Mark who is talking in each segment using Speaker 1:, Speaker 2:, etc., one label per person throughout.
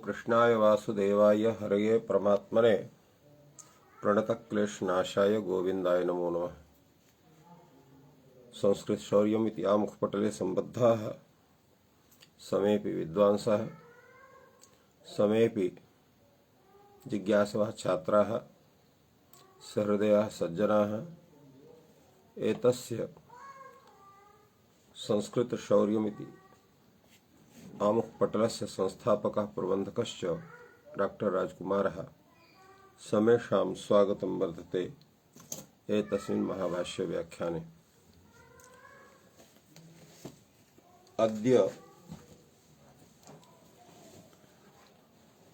Speaker 1: कृष्णाय वासुदेवाय हरये परमात्मने प्रणतक्लेशनाशाय गोविंदाय नमो नमः। संस्कृत शौर्यमिति आमुखपटले सम्बद्धाः समेऽपि विद्वांसः समेऽपि जिज्ञासवः छात्राः सहृदयाः सज्जनाः एतस्य संस्कृत शौर्यमिति आमुखपटलस्य संस्थापकः प्रबन्धकश्च डॉक्टर राजकुमारः समेषां स्वागतं वर्तते एतस्मिन् महाभाष्य व्याख्याने। अद्य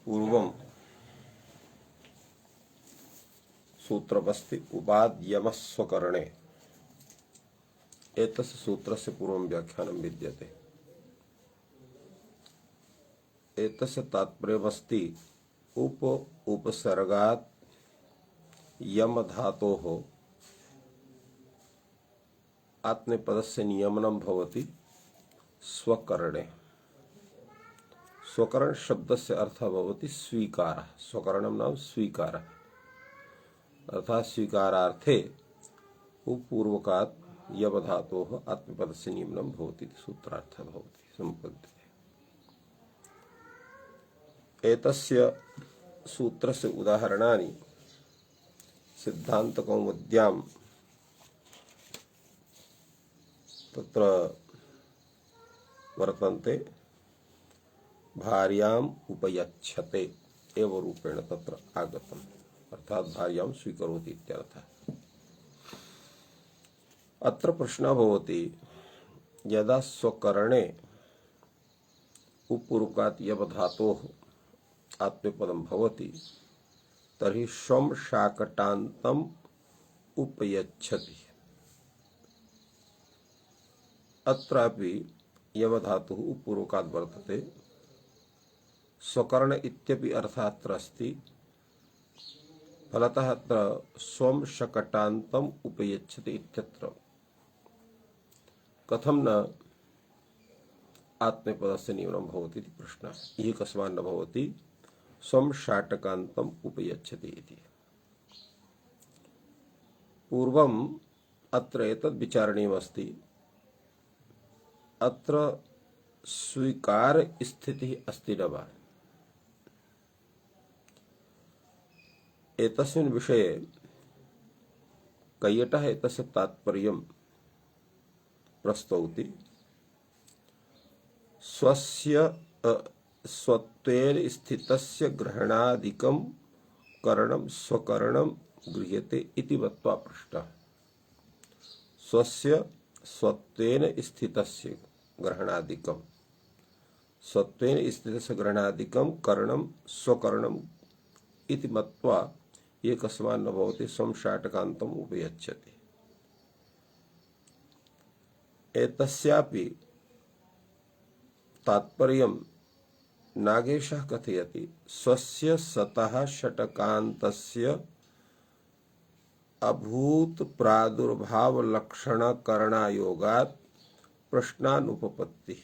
Speaker 1: पूर्वं सूत्रमस्ति उपाद्यमस्वकरणे। एतस्य सूत्रस्य पूर्वं व्याख्यानं विद्यते। एतस्य तात्पर्यमस्ति उपसर्गात् यम धातोः आत्मनेपदस्य नियमनं भवति स्वकरणे। स्वकरण शब्दस्य अर्थः भवति स्वीकारः। स्वकरणं नाम स्वीकारः, अर्थात् स्वीकारार्थे उपपूर्वकात् यम धातोः आत्मनेपदस्य नियमनं भवति इति सूत्रार्थः भवति सम्पद्यते। एतस्य सूत्रस्य उदाहरणानि सिद्धान्तकौमुद्यां तत्र वर्तन्ते। भार्याम् उपयच्छते एव रूपेण तत्र आगतम्, अर्थात् भार्यां स्वीकरोति इत्यर्थः। अत्र प्रश्नः भवति, यदा स्वकरणे उपपूर्वकात् यम धातोः आत्मनेपदं भवति तर्हि स्वं शाकटान्तम् उपयच्छति। अत्रापि यम धातुः उपपूर्वकात् वर्तते। स्वकर्ण इत्यपि अर्थः अत्र अस्ति। फलतः अत्र स्वं शकटान्तम् उपयच्छति इत्यत्र कथं न आत्मनेपदस्य नियमनं भवति इति प्रश्नः। इह कस्मात् न भवति स्वं शाटकान्तम् उपयच्छति इति। पूर्वम् अत्र एतद् विचारणीयमस्ति। अत्र स्वीकार स्थितिः अस्ति न वा, एतस्मिन् विषये कैयटः एतस्य तात्पर्यं प्रस्तौति। स्वस्य स्वत्वेन स्थितस्य ग्रहणादिकं करणं स्वकरणं गृह्यते इति मत्वा पृष्टः। स्वस्य स्वत्वेन स्थितस्य ग्रहणादिकं, स्वत्वेन स्थितस्य ग्रहणादिकं करणं स्वकरणं इति मत्वा ये कस्मात् न भवति स्वं शाटकान्तम् उपयच्छति। एतस्यापि तात्पर्यं नागेशः कथयति। स्वस्य सतः षटकान्तस्य अभूत प्रादुर्भाव लक्षण करणायोगात् प्रश्नानुपपत्तिः।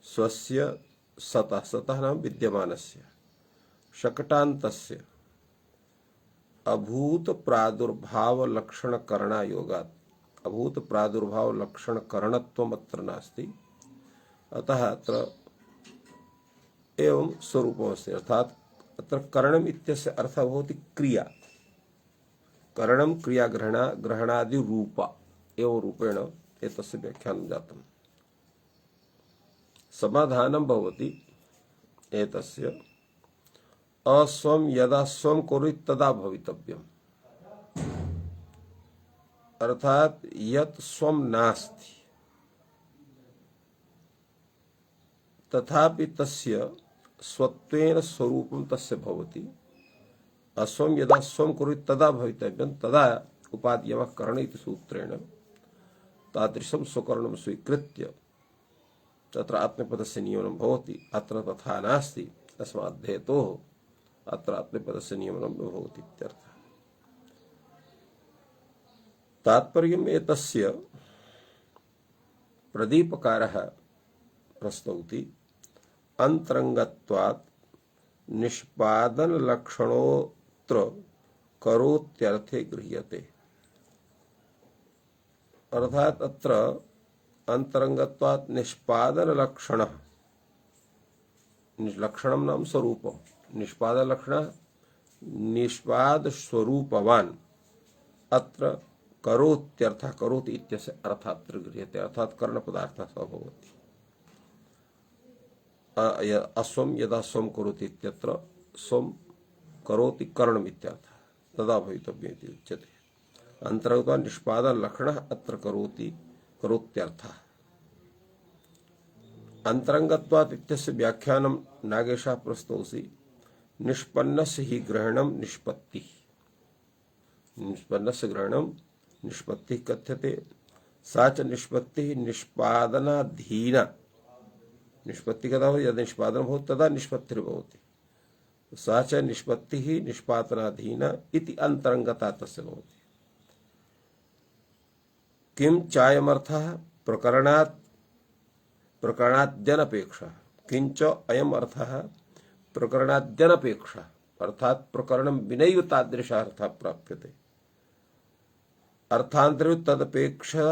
Speaker 1: स्वस्य सतः, सतः नाम विद्यमानस्य, शकटान्तस्य अभूत प्रादुर्भाव लक्षण करणायोगात्, अभूत प्रादुर्भाव लक्षण करणत्वम् अत्र नास्ति, अतः अत्र एवं स्वरूपमस्ति। अर्थात् अत्र करणम् इत्यस्य अर्थः भवति क्रिया। करणं क्रिया ग्रहणादि रूपा एवं रूपेण एतस्य व्याख्यानं जातम्। समाधानं भवति एतस्य, अस्वं यदा स्वं कुर्यात् तदा भवितव्यम्। अर्थात् यत् स्वं नास्ति तथापि तस्य स्वत्वेन स्वरूपं तस्य भवति। अस्वं यदा स्वं कुर्यात् तदा भवितव्यं, तदा उपाद्यमः करण इति सूत्रेण तादृशं स्वकरणं स्वीकृत्य तत्र आत्मनेपदस्य नियमनं भवति। अत्र तथा नास्ति, तस्मात् हेतोः अत्र आत्मनेपदस्य नियमनं न भवति इत्यर्थः। तात्पर्यम् एतस्य प्रदीपकारः प्रस्तौति। अंतरंगत्वात् निष्पादन लक्षणोत्र करोत्यर्थे गृह्यते। अर्थात अत्र अंतरंगत्वात् निष्पादन लक्षण, लक्षणम नाम स्वरूपम, निष्पादन लक्षण निष्पाद स्वरूपवान अत्र करोत्यर्थ, करोति इत्यस्य अर्थात्र गृह्यते, अर्थात कर्ण पदार्थ भवति। अस्वम यदा स्वम करोति इत्यत्र स्वम करोति करणम इत्यर्थ, तदा भवितव्यम् इति उच्यते। अंतरंगत्वात् निष्पादन लक्षण अत्र करोति करोत्यर्थः। अंतरंगत्वात् इत्यस्य व्याख्यानं नागेशः प्रस्तौसि। निष्पन्नस्य हि ग्रहणं निष्पत्ति, निष्पन्नस्य ग्रहणं निष्पत्ति कथ्यते। सा च निष्पत्ति निष्पादनाधीना, निष्पत्ति कदा भवति, यदा निष्पादनं भवति तदा निष्पत्तिर्भवति। सा च निष्पत्तिः निष्पादनाधीना इति अंतरंगता तस्य भवति। किं चायमर्थः प्रकरणात् प्रकरणाद्यनपेक्षा, किंच अयम अर्थः प्रकरणाद्यनपेक्षा, अर्थात प्रकरणं विनैव तादृशः अर्थः प्राप्यते। अर्थान्तरे तदपेक्षा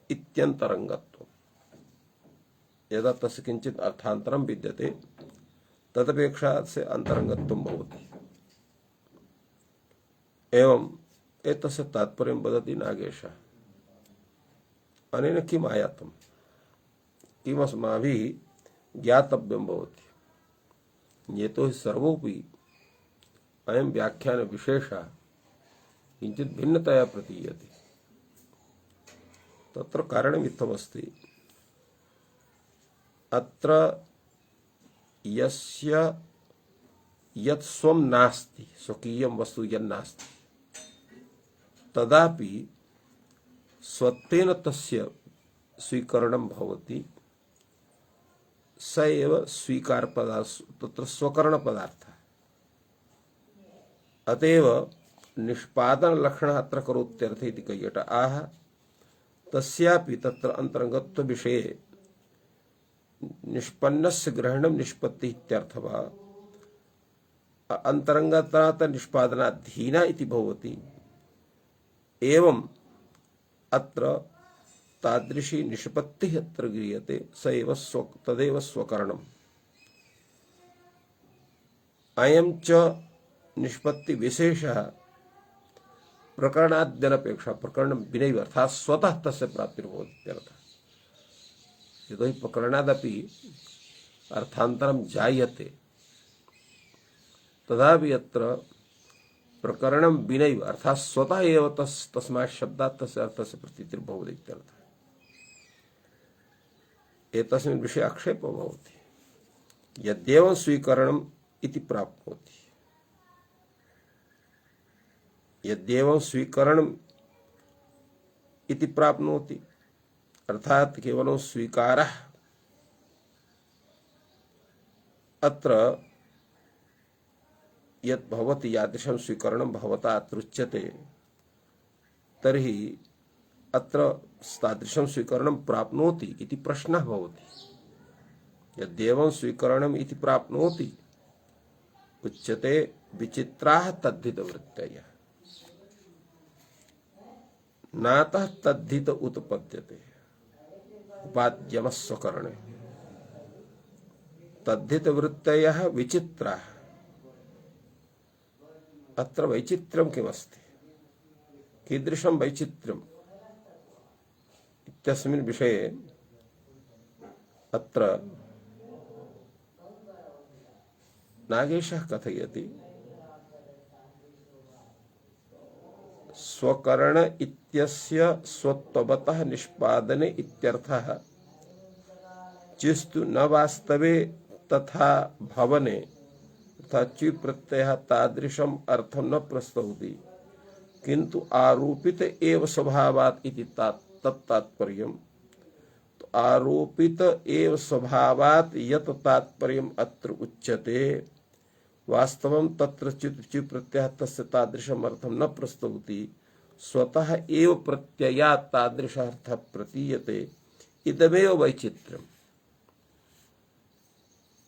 Speaker 1: इत्यन्तरंगत्वम्, यदा तस्य किंचित अर्थान्तरं विद्यते तदपेक्षा से अंतरंगत्वं भवति। एवं एतस्य तात्पर्यं वदति नागेशः। अनेन किम् आयातम्, किम् अस्माभिः ज्ञातव्यं भवति। यतो हि सर्वोपि अयं व्याख्यान विशेषः किंचित् भिन्नतया प्रतीयते। तत्र कारणमित्थमस्ति, अत्र यस्य यत् स्वं नास्ति, स्वकीयं वस्तु यन्नास्ति, तदापि स्वत्वेन तस्य स्वीकरणं भवति। स एव स्वीकार पदार्थ, तत्र स्वकरण पदार्थ। अतएव निष्पादन लक्षण अत्र करोत्यर्थे इति कय्यट आह। तस्यापि तत्र अंतरंगत्व विषये निष्पन्नस्य ग्रहणं निष्पत्ति इत्यर्थः। अंतरंगता निष्पादनाधीना इति भवति। एवं अत्र तादृशी निष्पत्तिः अत्र गृह्यते। स एव तदेव स्वकरणम्। अयं च निष्पत्ति विशेषः प्रकरणाद्यनपेक्षा, प्रकरणं विनैव, अर्थात् स्वतः तस्य प्राप्तिर्भवति इत्यर्थः। यतो हि प्रकरणादपि अर्थान्तरं जायते, तदापि अत्र प्रकरणं विनैव, अर्थात् स्वतः एव तस्मात् शब्दात् तस्य अर्थस्य प्रतीतिर्भवति इत्यर्थः। एतस्मिन् विषये आक्षेपो भवति। यद्येवं स्वीकरणम् इति प्राप्नोति, यद्येवं स्वीकरणम् इति प्राप्नोति, अर्थात केवलं स्वीकारः अत्र यत् भवति, यादृशं स्वीकरणं भवता अत्र उच्यते, तर्हि अत्र तादृशं स्वीकरणं प्राप्नोति इति प्रश्नः भवति। यद्येवं स्वीकरणम् इति प्राप्नोति उच्यते विचित्राः तद्धितवृत्तयः, नातः तद्धित उत्पद्यते उपाद्यमस्वकरणे। तद्धितवृत्तयः विचित्राः। अत्र वैचित्र्यं किमस्ति, कीदृशं वैचित्र्यम् इत्यस्मिन् विषये अत्र नागेशः कथयति। स्वकरण इत्यस्य स्वत्वतः निष्पादने इत्यर्थः। चिस्तु न वास्तवे तथा भवने तथा ची प्रत्ययः तादृशम् अर्थं न प्रस्तौति, किंतु आरोपित एव स्वभावात् इति तत्तात्पर्यम्। तो आरोपित एव स्वभावात् यत् तात्पर्यम् अत्र उच्यते, वास्तवं तत्र ची प्रत्ययः तस्य तादृशम् अर्थं न प्रस्तौति, स्वतः एव प्रत्ययात् तादृशः अर्थः प्रतीयते। इदमेव वैचित्र्यम्।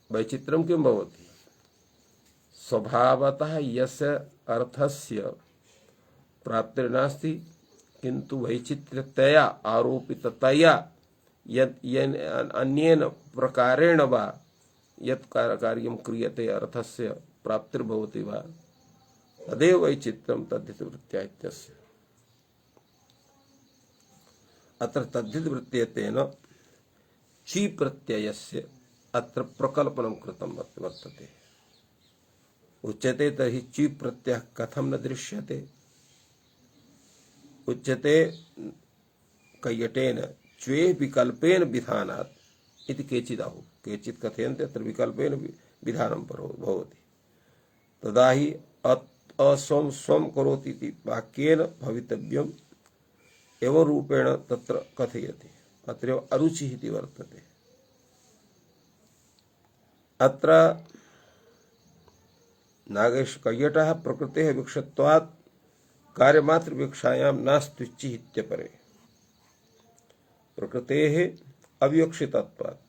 Speaker 1: वैचित्रं किं भवति? स्वभावतः यस्य अर्थस्य प्राप्तिर्नास्ति किन्तु वैचित्र्यतया आरोपिततया अन्येन प्रकारेण वा यत् कार्यं क्रियते अर्थस्य प्राप्तिर्भवति वा तदेव वैचित्रं तद्धितवृत्त्या इत्यस्य। अत्र तद्धितवृत्त्येन ची प्रत्ययस्य अत्र प्रकल्पनं कृतं वर्तते। उच्यते तर्हि ची प्रत्ययः कथं न दृश्यते? उच्यते कैयटेन च्वे विकल्पेन विधानात् इति केचिदाहुः। केचित् कथयन्ति अत्र विकल्पेन विधानं भवति। तदा हि अस्वं स्वं करोति इति वाक्येन भवितव्यम् एवं रूपेण तत्र कथयति। अत्रैव अरुचिः इति वर्तते। अत्र नागेश कैयटः प्रकृतेः विवक्षत्वात् कार्यमात्र विवक्षायां नास्त्युच्चिः इत्यपरे। प्रकृतेः अविवक्षितत्वात्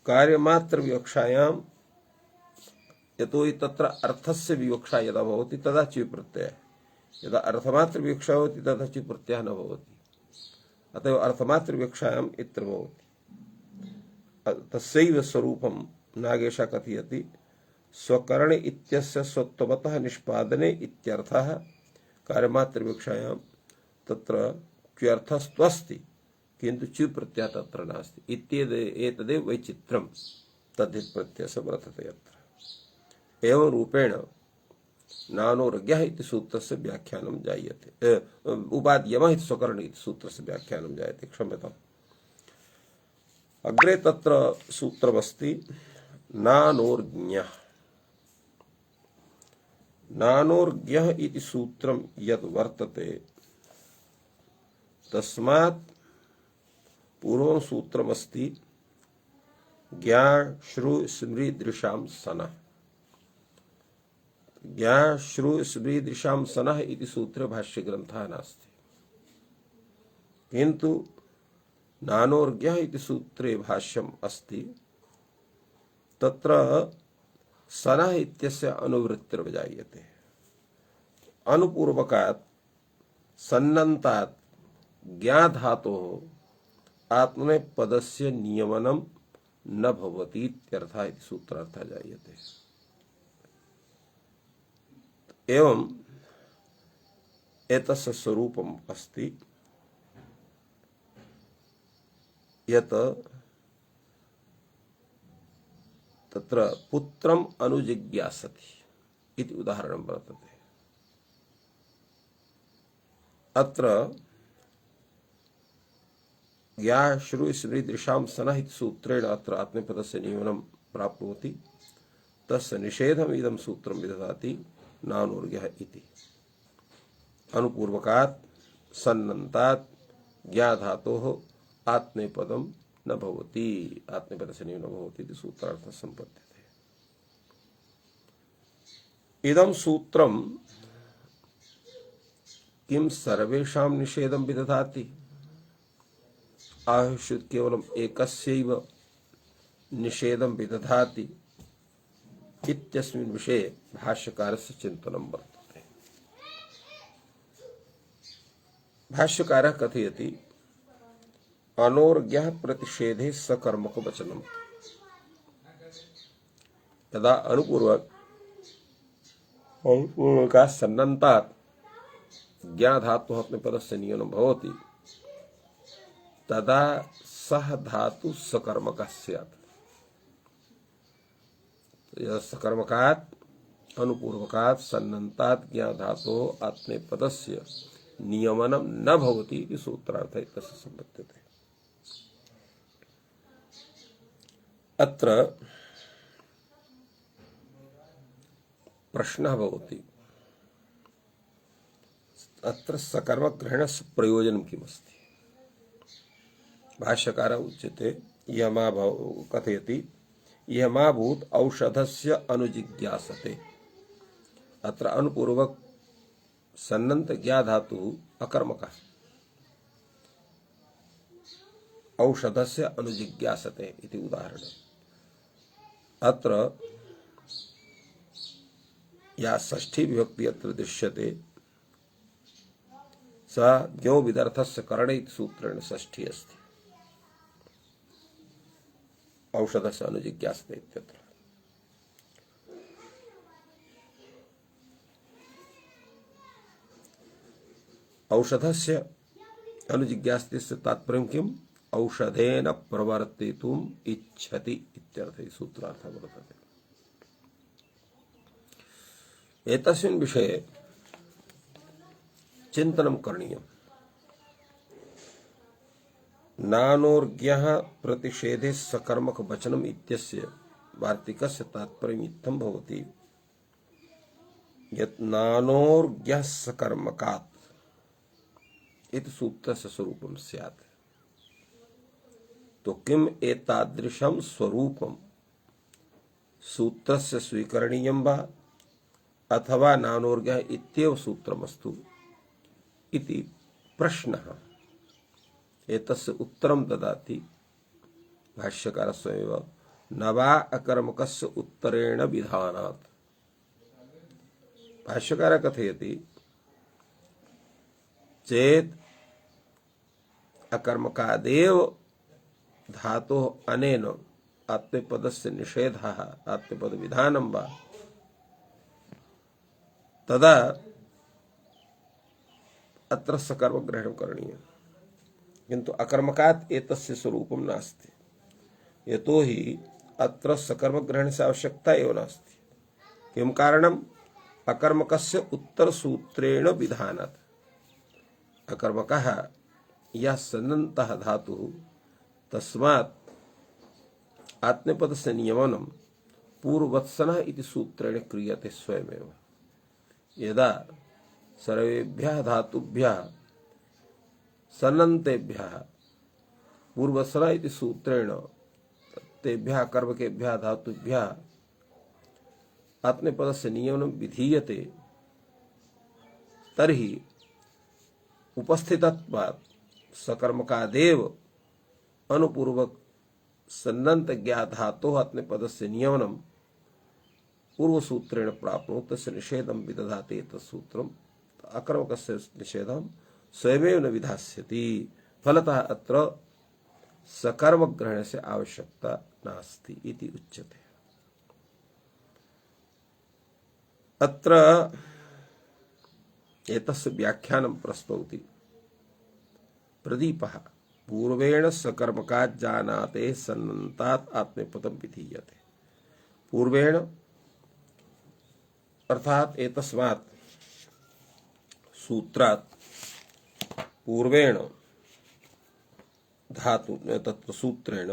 Speaker 1: कार्यमात्र विवक्षायां यतोहि तत्र अर्थस्य विवक्षा यदा भवति तदा ची प्रत्ययः, यदा अर्थमात्र विवक्षा भवति तदा ची प्रत्ययः न भवति। अतएव अर्थमात्र विवक्षायाम् इत्र भवति। तस्यैव स्वरूपं नागेशः कथयति स्वकरण इत्यस्य स्वत्वतः निष्पादने इत्यर्थः कार्यमात्र विवक्षायां तत्र क्यर्थस्त्वस्ति किन्तु च्यु प्रत्ययः तत्र नास्ति इत्येतदेव वैचित्रं तद्धित प्रत्ययस्य वर्तते अत्र। एवं रूपेण नानोरज्ञः इति सूत्रस्य व्याख्यानं जायते। उपाद्यमः इति स्वकरण इति सूत्रस्य व्याख्यानं जायते। क्षम्यताम्। अग्रे तत्र सूत्रमस्ति नानोर्ज्ञः। नानोर्ज्ञः इति सूत्रं यद् वर्तते तस्मात् पूर्वं सूत्रमस्ति ज्ञा श्रु स्मृ दृशां सनः। ज्ञा श्रु स्मृ दृशां सनः इति सूत्रे भाष्यग्रन्थः नास्ति, किन्तु नानोर्ज्ञः इति सूत्रे भाष्यम् अस्ति। तत्र सनः इत्यस्य अनुवृत्तिर्जायते। अनुपूर्वकात् सन्नन्तात् ज्ञा धातोः आत्मनेपदस्य नियमनं न भवति इत्यर्थः इति सूत्रार्थः जायते। एवं एतस्य स्वरूपम् अस्ति यत् तत्र पुत्रम् अनुजिज्ञासति इति उदाहरणं वर्तते। अत्र ज्ञा श्रु स्मृ दृशां सनः इति सूत्रेण अत्र आत्मनेपदस्य नियमनं प्राप्नोति। तस्य निषेधम् इदं सूत्रं विदधाति नानोर्ज्ञः इति। अनुपूर्वकात् सन्नन्तात् ज्ञा धातोः आत्मनेपदं न भवति, आत्मनेपदस्य नियमनं भवति इति सूत्रार्थः सम्पद्यते। इदं सूत्रं किं सर्वेषां निषेधं विदधाति? आहुषु केवलम् एकस्यैव निषेधं विदधाति इत्यस्मिन् विषये भाष्यकारस्य चिन्तनं वर्तते। भाष्यकारः कथयति अनोर्ज्ञः प्रतिषेधे सकर्मक वचनम्। यदा अनुपूर्वकात् सन्नन्तात् ज्ञा धातुः आत्मनेपदस्य नियमनं भवति तदा सः धातु सकर्मकः स्यात्। सकर्मकात् अनुपूर्वकात् सन्नन्तात् ज्ञा धातोः आत्मनेपदस्य नियमनं न भवति इति सूत्रार्थः तस्य सम्पद्यते। अत्र प्रश्नः भवति अत्र सकर्मग्रहणस्य प्रयोजनं किमस्ति? भाष्यकारः उच्यते कथयति यमाभूत औषधस्य अनुजिज्ञासते। अत्र अनुपूर्वक सन्नन्त ज्ञा धातुः अकर्मकः औषधस्य अनुजिज्ञासते इति उदाहरणम्। अत्र या षष्ठी विभक्ति अत्र दृश्यते सा ज्ञो विदर्थस्य करणे इति सूत्रेण षष्ठी अस्ति। औषधस्य अनुजिज्ञासते इत्यत्र। औषधस्य अनुजिज्ञासते तात्पर्यं किम्? औषधेन प्रवर्तितुम् इच्छति इत्यर्थे सूत्रार्थः वर्तते। एतस्मिन् विषये चिन्तनं करणीयम्। नानोर्ज्ञः प्रतिषेधे सकर्मक वचनम् इत्यस्य वार्तिकस्य तात्पर्यम् इत्थं भवति यत् नानोर्ज्ञः सकर्मकात् इति सूत्रस्य स्वरूपं स्यात्। तो किम् एतादृशं स्वरूपं सूत्रस्य स्वीकरणीयं वा अथवा नानोर्ज्ञः इत्येव सूत्रमस्तु इति प्रश्नः। एतस्य उत्तरं ददाति भाष्यकारः स्वयमेव। न वा अकर्मकस्य उत्तरेण विधानात्। भाष्यकारः कथयति चेत् अकर्मकादेव धातोः अनेन आत्मपदस्य निषेधः आत्मपद विधानं वा तदा अत्र सकर्मग्रहणं करणीयम्। किन्तु अकर्मकात् एतस्य स्वरूपं नास्ति। यतोहि अत्र सकर्मग्रहणस्य आवश्यकता एव नास्ति। किं कारणम्? अकर्मकस्य उत्तरसूत्रेण विधानात्। अकर्मकः यः सन्नन्तः धातुः तस्मात् आत्मपदस्य नियमनं पूर्ववत्सनः इति सूत्रेण क्रियते स्वयमेव। यदा सर्वेभ्यः धातुभ्यः सन्नन्तेभ्यः पूर्ववत्सनः इति सूत्रेण तेभ्यः कर्मकेभ्यः धातुभ्यः आत्मपदस्य नियमनं विधीयते तर्हि उपस्थितत्वात् सकर्मकादेव अनुपूर्वक सन्नन्त ज्ञा धातोः आत्मपदस्य नियमनं पूर्वसूत्रेण प्राप्नोति तस्य निषेधं विदधाति तत्सूत्रम्। अकर्मकस्य निषेधं स्वयमेव न विधास्यति। फलतः अत्र सकर्मग्रहणस्य आवश्यकता नास्ति इति उच्यते। अत्र एतस्य व्याख्यानं प्रस्तौति प्रदीपः। पूर्वेण सकर्मकात् जानाते सन्नन्तात् आत्मपदं विधीयते। पूर्वेण अर्थात एतस्मात् सूत्रात् पूर्वेण धातु तत्र सूत्रेण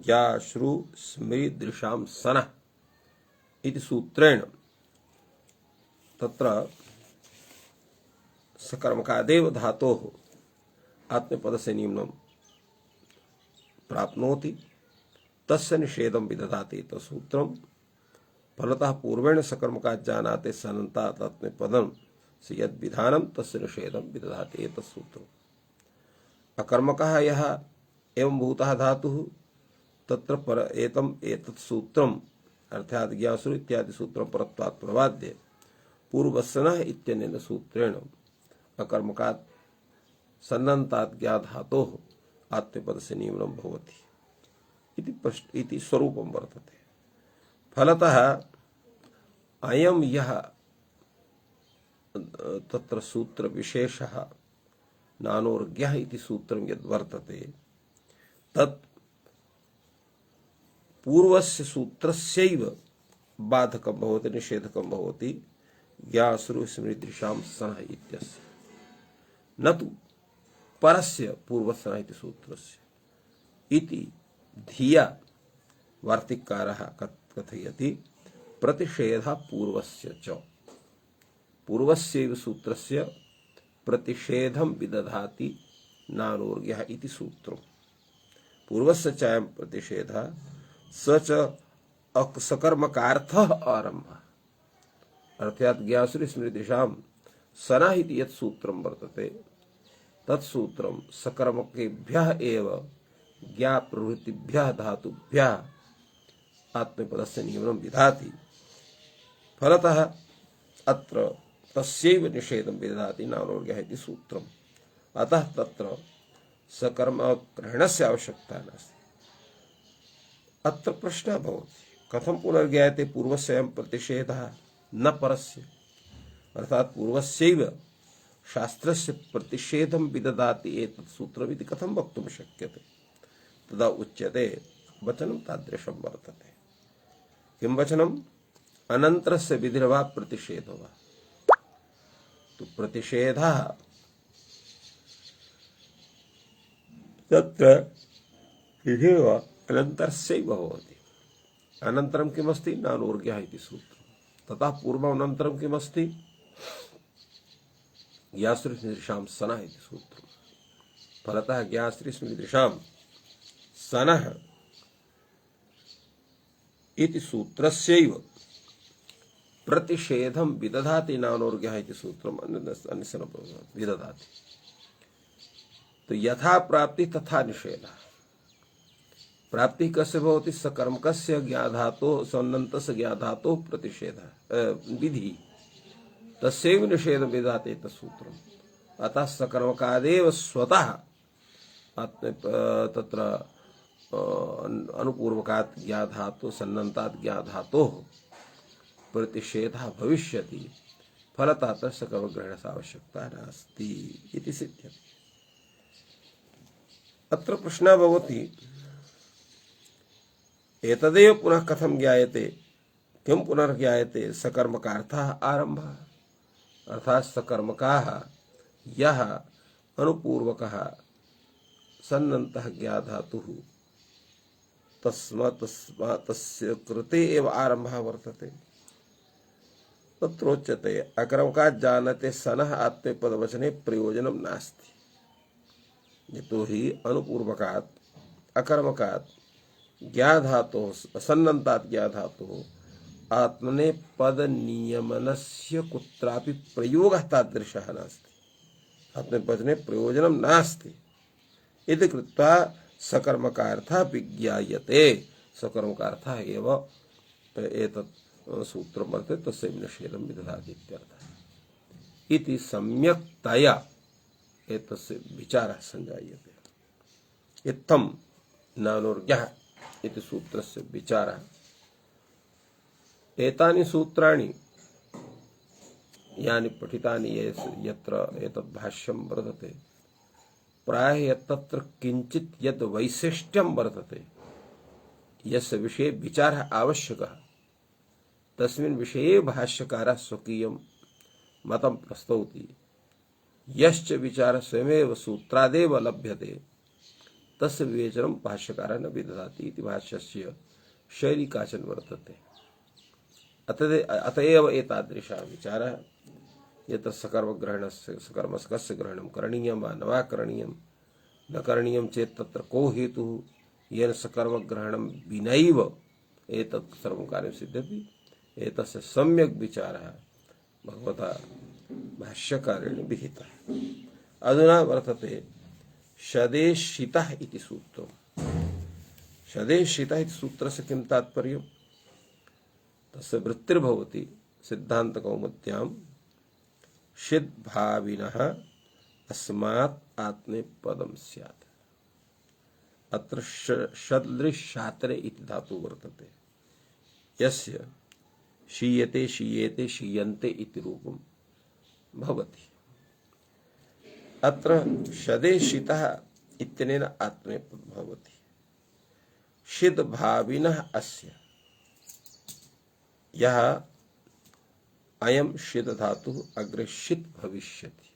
Speaker 1: या श्रु स्मृ दृशां सनः इति सूत्रेण तत्र सकर्मकादेव धातोः आत्मपदस्य नियमनं प्राप्नोति तस्य निषेधं विदधाति तत्सूत्रम्। फलतः पूर्वेण सकर्मकात् जानाते सन्नन्तात् आत्मपदं से यद् विधानं तस्य निषेधं विदधाति एतत्सूत्रम्। अकर्मकः यः एवं भूतः धातुः तत्र पर एतत् सूत्रम् अर्थात् ज्ञासु इत्यादि सूत्रं परत्वात् प्रवाद्य पूर्ववत्सनः इत्यनेन सूत्रेण अकर्मकात् सन्नन्तात् ज्ञा धातोः आत्मपदस्य नियमनं भवति इति स्वरूपं वर्तते। फलतः अयं यः तत्र सूत्र विशेषः नानोर्ज्ञः इति सूत्रं यद् वर्तते तत् पूर्वस्य सूत्रस्यैव बाधकं भवति निषेधकं भवति ज्ञासृ स्मृतिदृशां सनः इत्यस्य, न तु परस्य पूर्वसनः इति सूत्रस्य इति धिया वार्तिककारः कथयति। प्रतिषेधः पूर्वस्य च पूर्वस्यैव सूत्रस्य प्रतिषेधं विदधाति नानोर्ज्ञः इति सूत्रम्। पूर्वस्य चायं प्रतिषेधः स च सकर्मकार्थः आरम्भः अर्थात् ज्ञासृ स्मृतिदृशां सनः इति यत् सूत्रं वर्तते तत्सूत्रं सकर्मकेभ्यः एव ज्ञा प्रवृत्तिभ्यः धातुभ्यः आत्मनेपदस्य नियमनं विधाति। फलतः अत्र तस्यैव निषेधं विदधाति नानोर्ग्यः इति सूत्रम्। अतः तत्र सकर्मग्रहणस्य आवश्यकता नास्ति। अत्र प्रश्नः भवति, कथं पुनर्ज्ञायते पूर्वस्यैव प्रतिषेधः न परस्य, अर्थात् पूर्वस्यैव शास्त्रस्य प्रतिषेधं विदधाति एतत् सूत्रमिति कथं वक्तुं शक्यते। तदा उच्यते वचनं तादृशं वर्तते। किं वचनम्? अनन्तरस्य विधिर्वा प्रतिषेधो वा। तो प्रतिषेधः तत्र विधिर्वा अनन्तरस्यैव भवति। अनन्तरं किमस्ति? नानोर्ग्यः इति सूत्रं। ततः पूर्वमनन्तरं किमस्ति? ज्ञाश्रीस्मृतिशां सनः इति सूत्रम्। फलतः ज्ञाश्रीस्मृतिशां सनः इति सूत्रस्यैव प्रतिषेधं विदधाति नानोर्ग्यः इति सूत्रम् अन्यस्य विदधाति। तो यथा प्राप्ति तथा निषेधः। प्राप्ति कस्य भवति? सकर्मकस्य ज्ञाधातोः सन्नन्तस्य ज्ञाधातोः प्रतिषेधः विधि, तस्यैव निषेधं विदधाति इति सूत्रम्। अतः सकर्मकादेव स्वतः तत्र अनुपूर्वकात् ज्ञाधातोः सन्नन्तात् ज्ञाधातोः प्रतिषेधः भविष्यति। फलतः तस्य सकर्मग्रहणस्य आवश्यकता नास्ति इति सिद्ध्यति। अत्र प्रश्नः भवति, एतदेव पुनः कथं ज्ञायते? किं पुनर्ज्ञायते? सकर्मकार्थः आरम्भः, अर्थात् सकर्मकाः यः अनुपूर्वकः सन्नन्तः ज्ञाधातुः तस्य कृते एव आरम्भः वर्तते। तत्रोच्यते अकर्मकात् जानते सनः आत्मनेपदवचने प्रयोजनं नास्ति। यतोहि अनुपूर्वकात् अकर्मकात् ज्ञाधातोः सन्नन्तात् ज्ञाधातोः आत्मनेपद नियमनस्य कुत्रापि प्रयोगः तादृशः नास्ति। आत्मनेपदवचने प्रयोजनं नास्ति इति कृत्वा सकर्मकार्थः विज्ञायते। सकर्मकार्थः एव एतत् सूत्रं वर्तते, तस्यैव निषेधं विदधाति इत्यर्थः। इति सम्यक्तया एतस्य विचारः सञ्जायते। इत्थं नानोर्ग्यः इति सूत्रस्य विचारः। एतानि सूत्राणि यानि पठितानि यत्र एतद् भाष्यं वर्तते, प्रायः तत्र किञ्चित् यद् वैशिष्ट्यं वर्तते, यस्य विषये विचारः आवश्यकः, तस्मिन् विषये भाष्यकारः स्वकीयं मतं प्रस्तौति। यश्च विचारः स्वयमेव सूत्रादेव लभ्यते तस्य विवेचनं भाष्यकारः न विदधाति इति भाष्यस्य शैली काचन वर्तते। अतएव एतादृशः विचारः यत्र सकर्मग्रहणस्य सकर्मकस्य ग्रहणं करणीयं वा न वा करणीयं, न करणीयं चेत् तत्र को हेतुः येन सकर्मग्रहणं विनैव एतत् सर्वं कार्यं सिद्ध्यति। एतस्य सम्यक् विचारः भगवता भाष्यकारेण विहितः। अधुना वर्तते षदेशितः इति सूत्रम्। षदेशितः इति सूत्रस्य किं तात्पर्यं? तस्य वृत्तिर्भवति सिद्धान्तकौमुद्यां षिद्भाविनः अस्मात् आत्मनेपदं स्यात्। अत्र षदृशात्रे इति धातु वर्तते, यस्य शीयते शीयेते शीयन्ते इति रूपं भवति। अत्र षदेशितः इत्यनेन आत्मनेपदं भवति। षिद्भाविनः अस्य, यः अयं षिद् धातुः अग्रे षित् भविष्यति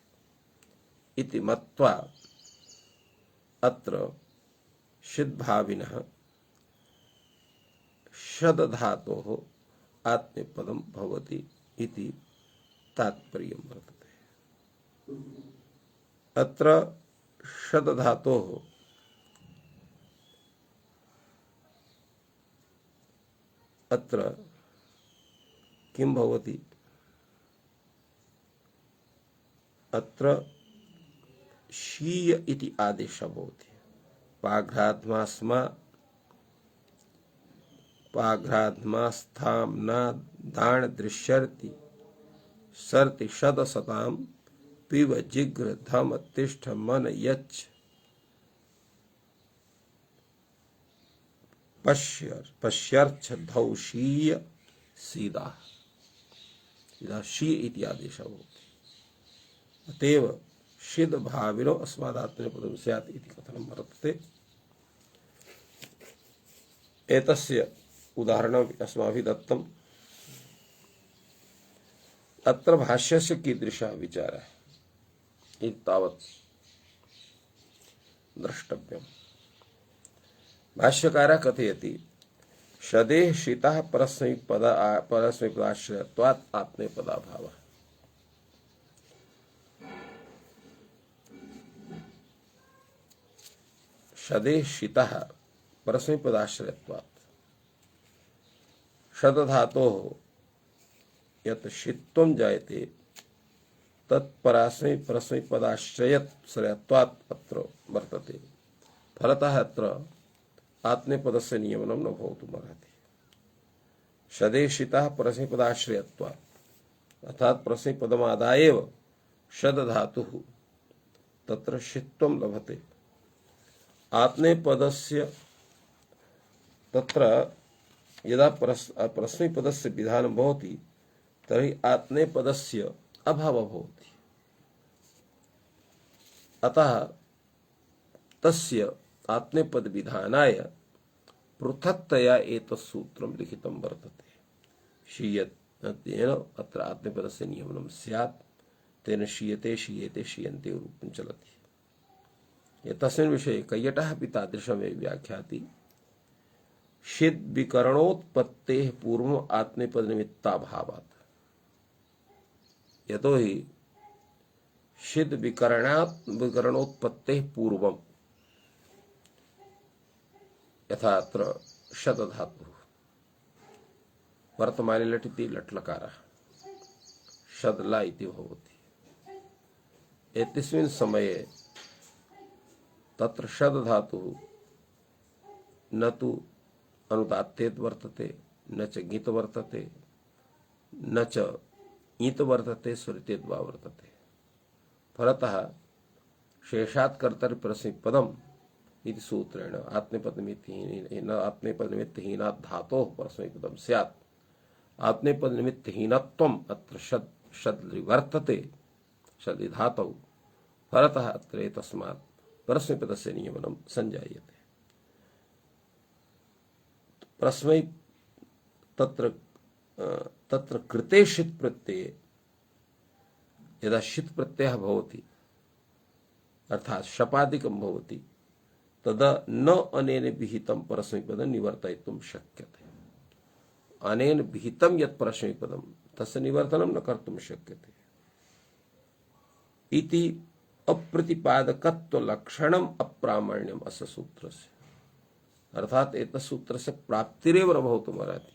Speaker 1: इति मत्वा अत्र षिद्भाविनः षद् धातोः आत्मनेपदं भवति इति तात्पर्यं वर्तते। अत्र षद् धातोः अत्र किं भवति? अत्र शीय इति आदेशः भवति। पाघ्रात्मास्मा पाघ्राध्मास्थाम न दाण दृश्यर्ति सर्ति शतसताम पिब जिग्र धम तिष्ठ मन यच्छ पश्यर्च्छ धौषीय सीधा सीधा शी इति आदेश भवति अतएव सिद्ध भाविनो अस्मादात्मनेपदं स्यात् इति कथनं वर्तते। एतस्य उदाहरणम् अस्माभिः दत्तम्। अत्र भाष्यस्य कीदृशः विचारः इति तावत् द्रष्टव्यम्। भाष्यकारः कथयति शदेः शीतः परस्मैपदाश्रयत्वात् आत्मनेपदाभावः। शदेः शीतः परस्मैपदाश्रयत्वात् शतधातोः यत् शीत्वं जायते तत् परस्मैपदाश्रयत्वात् अत्र वर्तते। फलतः अत्र आत्मनेपदस्य नियमनं न भवितुमर्हति। शदेः शीतः परस्मैपदाश्रयत्वात् अर्थात् परस्मैपदमादाय एव शदधातुः तत्र शीत्वं लभते। आत्मनेपदस्य तत्र यदा परस्मैपदस्य विधानं भवति तर्हि आत्मनेपदस्य अभावः भवति। अतः तस्य आत्मनेपद विधानाय पृथक्तया एतत् सूत्रं लिखितं वर्तते। शीयतेन अत्र आत्मनेपदस्य नियमनं स्यात् तेन शीयते शीयेते शीयन्ते रूपं चलति। एतस्मिन् विषये कैयटः अपि तादृशमेव व्याख्याति। षिद् विकरणोत्पत्तेः पूर्वम् आत्मनेपदनिमित्ताभावात्। यतोहि षिद् विकरणोत्पत्तेः पूर्वम् यथा अत्र शतधातुः वर्तमाने लट् इति लट्लकारः शदला इति भवति। एतस्मिन् समये तत्र शदधातुः न तु अनुदात्तेत् वर्तते न च ङित् वर्तते न च ईत् वर्तते स्वरितेत् वा वर्तते। फलतः शेषात् कर्तरि परस्मैपदम् इति सूत्रेण आत्मनेपदनिमित्तहीनात् धातोः परस्मैपदं स्यात्। आत्मनेपदनिमित्तहीनत्वम् अत्र शद् वर्तते शदि धातौ। फलतः अत्र एतस्मात् परस्मैपदस्य नियमनं संजायते। परस्मै तत्र कृते षित् प्रत्यये यदा षित् प्रत्ययः भवति अर्थात् शपादिकं भवति तदा न अनेन विहितं परस्मैपदं निवर्तयितुं शक्यते। अनेन विहितं यत् परस्मैपदं तस्य निवर्तनं न कर्तुं शक्यते इति अप्रतिपादकत्व लक्षणम् अप्रामाण्यम् अस्य सूत्रस्य। अर्थात् एतस्य सूत्रस्य प्राप्तिरेव न भवितुमर्हति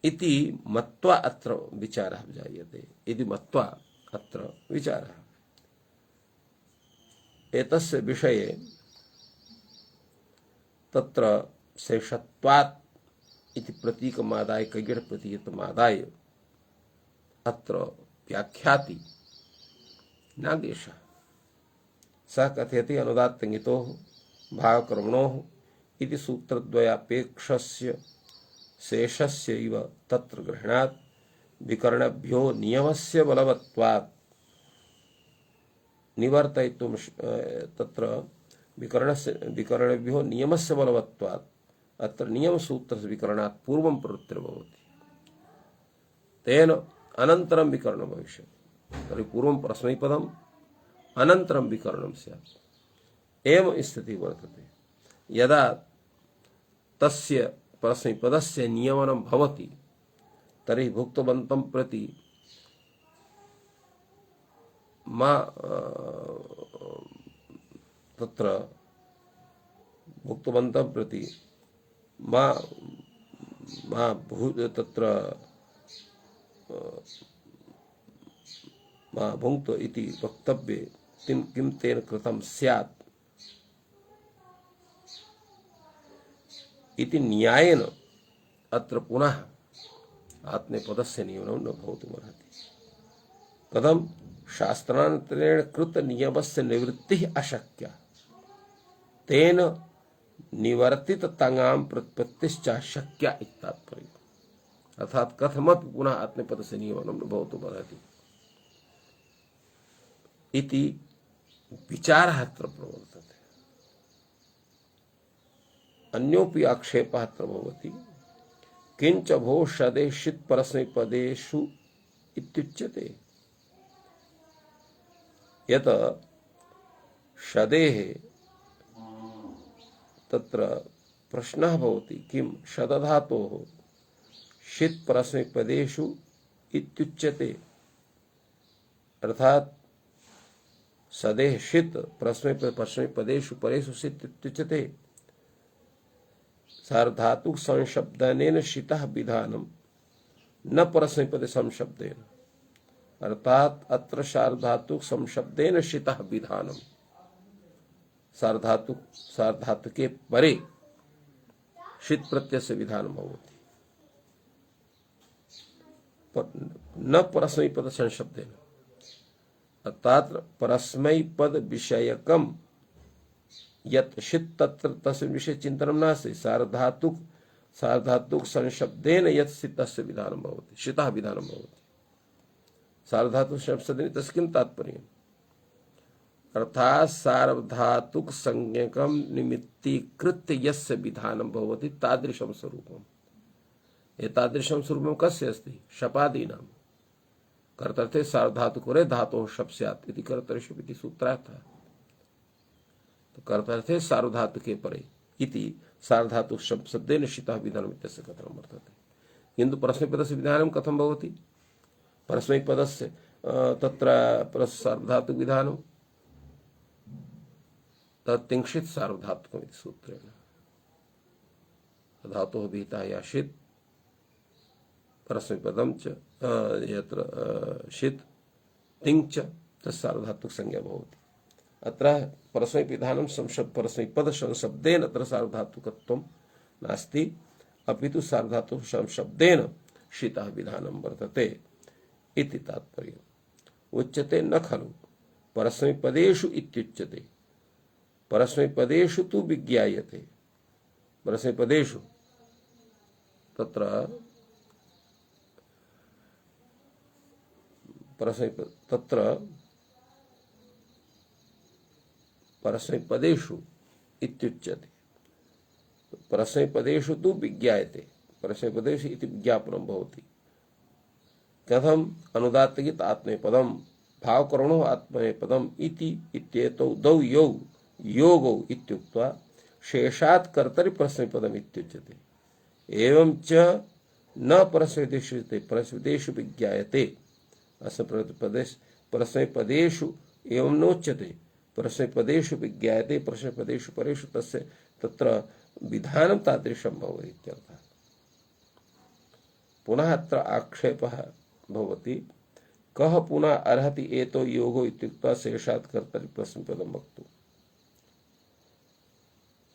Speaker 1: इति मत्वा अत्र विचारः जायते। इति मत्वा अत्र विचारः। एतस्य विषये तत्र शेषत्वात् इति प्रतीकमादाय कैयट प्रतीकमादाय अत्र व्याख्याति नागेशः। सः कथयति अनुदात्तङितोः भावकर्मणोः इति सूत्रद्वयापेक्षस्य शेषस्य इव तत्र ग्रहणात् विकरणभ्यो नियमस्य बलवत्वात् निवर्तयितुं तत्र विकरणभ्यो नियमस्य बलवत्वात् अत्र नियमसूत्रस्य विकरणात् पूर्वं प्रवृत्तिर्भवति। तेन अनन्तरं विकरणं भविष्यति। तर्हि पूर्वं परस्मैपदम् अनन्तरं विकरणं स्यात्। एवं स्थितिः वर्तते। यदा तस्य परस्मैपदस्य नियमनं भवति तर्हि भुक्तवन्तं प्रति तत्र भुक्तवन्तं प्रति तत्र भुङ्क्त इति वक्तव्ये किं तेन कृतं स्यात् इति न्यायेन अत्र पुनः आत्मनेपदस्य नियमनं न भवितुमर्हति। कथं? शास्त्रान्तरेण कृत नियमस्य निवृत्तिः अशक्या, तेन निवर्तित तंगाम प्रत्पत्तिश्च शक्या इति तात्पर्य। अर्थात कथमपि पुनः आत्मनेपदस्य नियमनं न भवितुमर्हति इति विचारः अत्र प्रवर्तते। अन्योपि आक्षेपः अत्र भवति, किंच भो शदे षित् परस्मैपदेषु इत्युच्यते। यत शदेः तत्र प्रश्नः भवति, किं शदधातोः षित् परस्मैपदेषु इत्युच्यते, अर्थात सदेह षित् परस्मैपदेषु परेषु षित् इत्युच्यते। सार्वधातुक संशब्दनेन षितः विधानम न परस्मैपदे संशब्देन, अर्थात अत्र सार्वधातुक संशब्देन षितः विधानम, सार्वधातुके परे षित् प्रत्ययस्य विधानं भवति, न परस्मैपद संशब्देन, अर्थात परस्मैपद विषयकम यत् षित् तत्र तस्य विषय चिंतनं नास्ति। सार्वधातुक संशब्देन यत् षितस्य विधानं भवति, षितः विधानं भवति। सार्वधातुक संशब्देन तस्य किं तात्पर्यम्? अर्थात सार्वधातुक संज्ञकं निमित्तीकृत्य यस्य विधानं भवति तादृशं स्वरूपम्। एतादृशं स्वरूपं कस्य अस्ति? शपादीनां। कर्तर्थे सार्वधातुकोरे धातोः शप् स्यात् इति कर्तरिषु इति सूत्रार्थः। तो कर्तर्थे सार्वधातुके परे इति सार्वधातुक शब्देन षितः विधानम् इत्यस्य कथनं वर्तते। किन्तु परस्मैपदस्य विधानं कथं भवति? परस्मैपदस्य तत्र सार्वधातुक विधानं तत्तिंशित् सार्वधातुकम् इति सूत्रेण। धातोः विहितः या षित् परस्मैपदं च यत्र षित् तिङ् च तत्सार्वधातुक संज्ञा भवति। अत्र परस्मैपदविधानं परस्मैपद संशब्देन अत्र सार्वधातुकत्वं नास्ति, अपितु सार्वधातुक संशब्देन षितः विधानं वर्तते इति तात्पर्यम्। उच्यते न खलु परस्मैपदेषु इत्युच्यते, परस्मैपदेषु तु विज्ञायते। परस्मैपदेषु तत्र परस्मैपदेषु इत्युच्यते। परस्मैपदेषु तु विज्ञायते, परस्मैपदेषु इति विज्ञापनं भवति। कथम्? अनुदात्तगित आत्मनेपदं भावकरणो आत्मनेपदम् इति इत्येतौ द्वौ यौ योगौ इत्युक्त्वा शेषात् कर्तरि परस्मैपदम् इत्युच्यते। एवं च न परस्मैपदेषु विज्ञायते। अस्य परस्मैपदेषु एवं नोच्यते, परस्मैपदेषु विज्ञायते, परस्मैपदेषु परेषु तस्य तत्र विधानं तादृशं भवति इत्यर्थः। पुनः अत्र आक्षेपः भवति, कः पुनः अर्हति एतो योगो इत्युक्त्वा शेषात् कर्तरि परस्मैपदं वक्तुम्।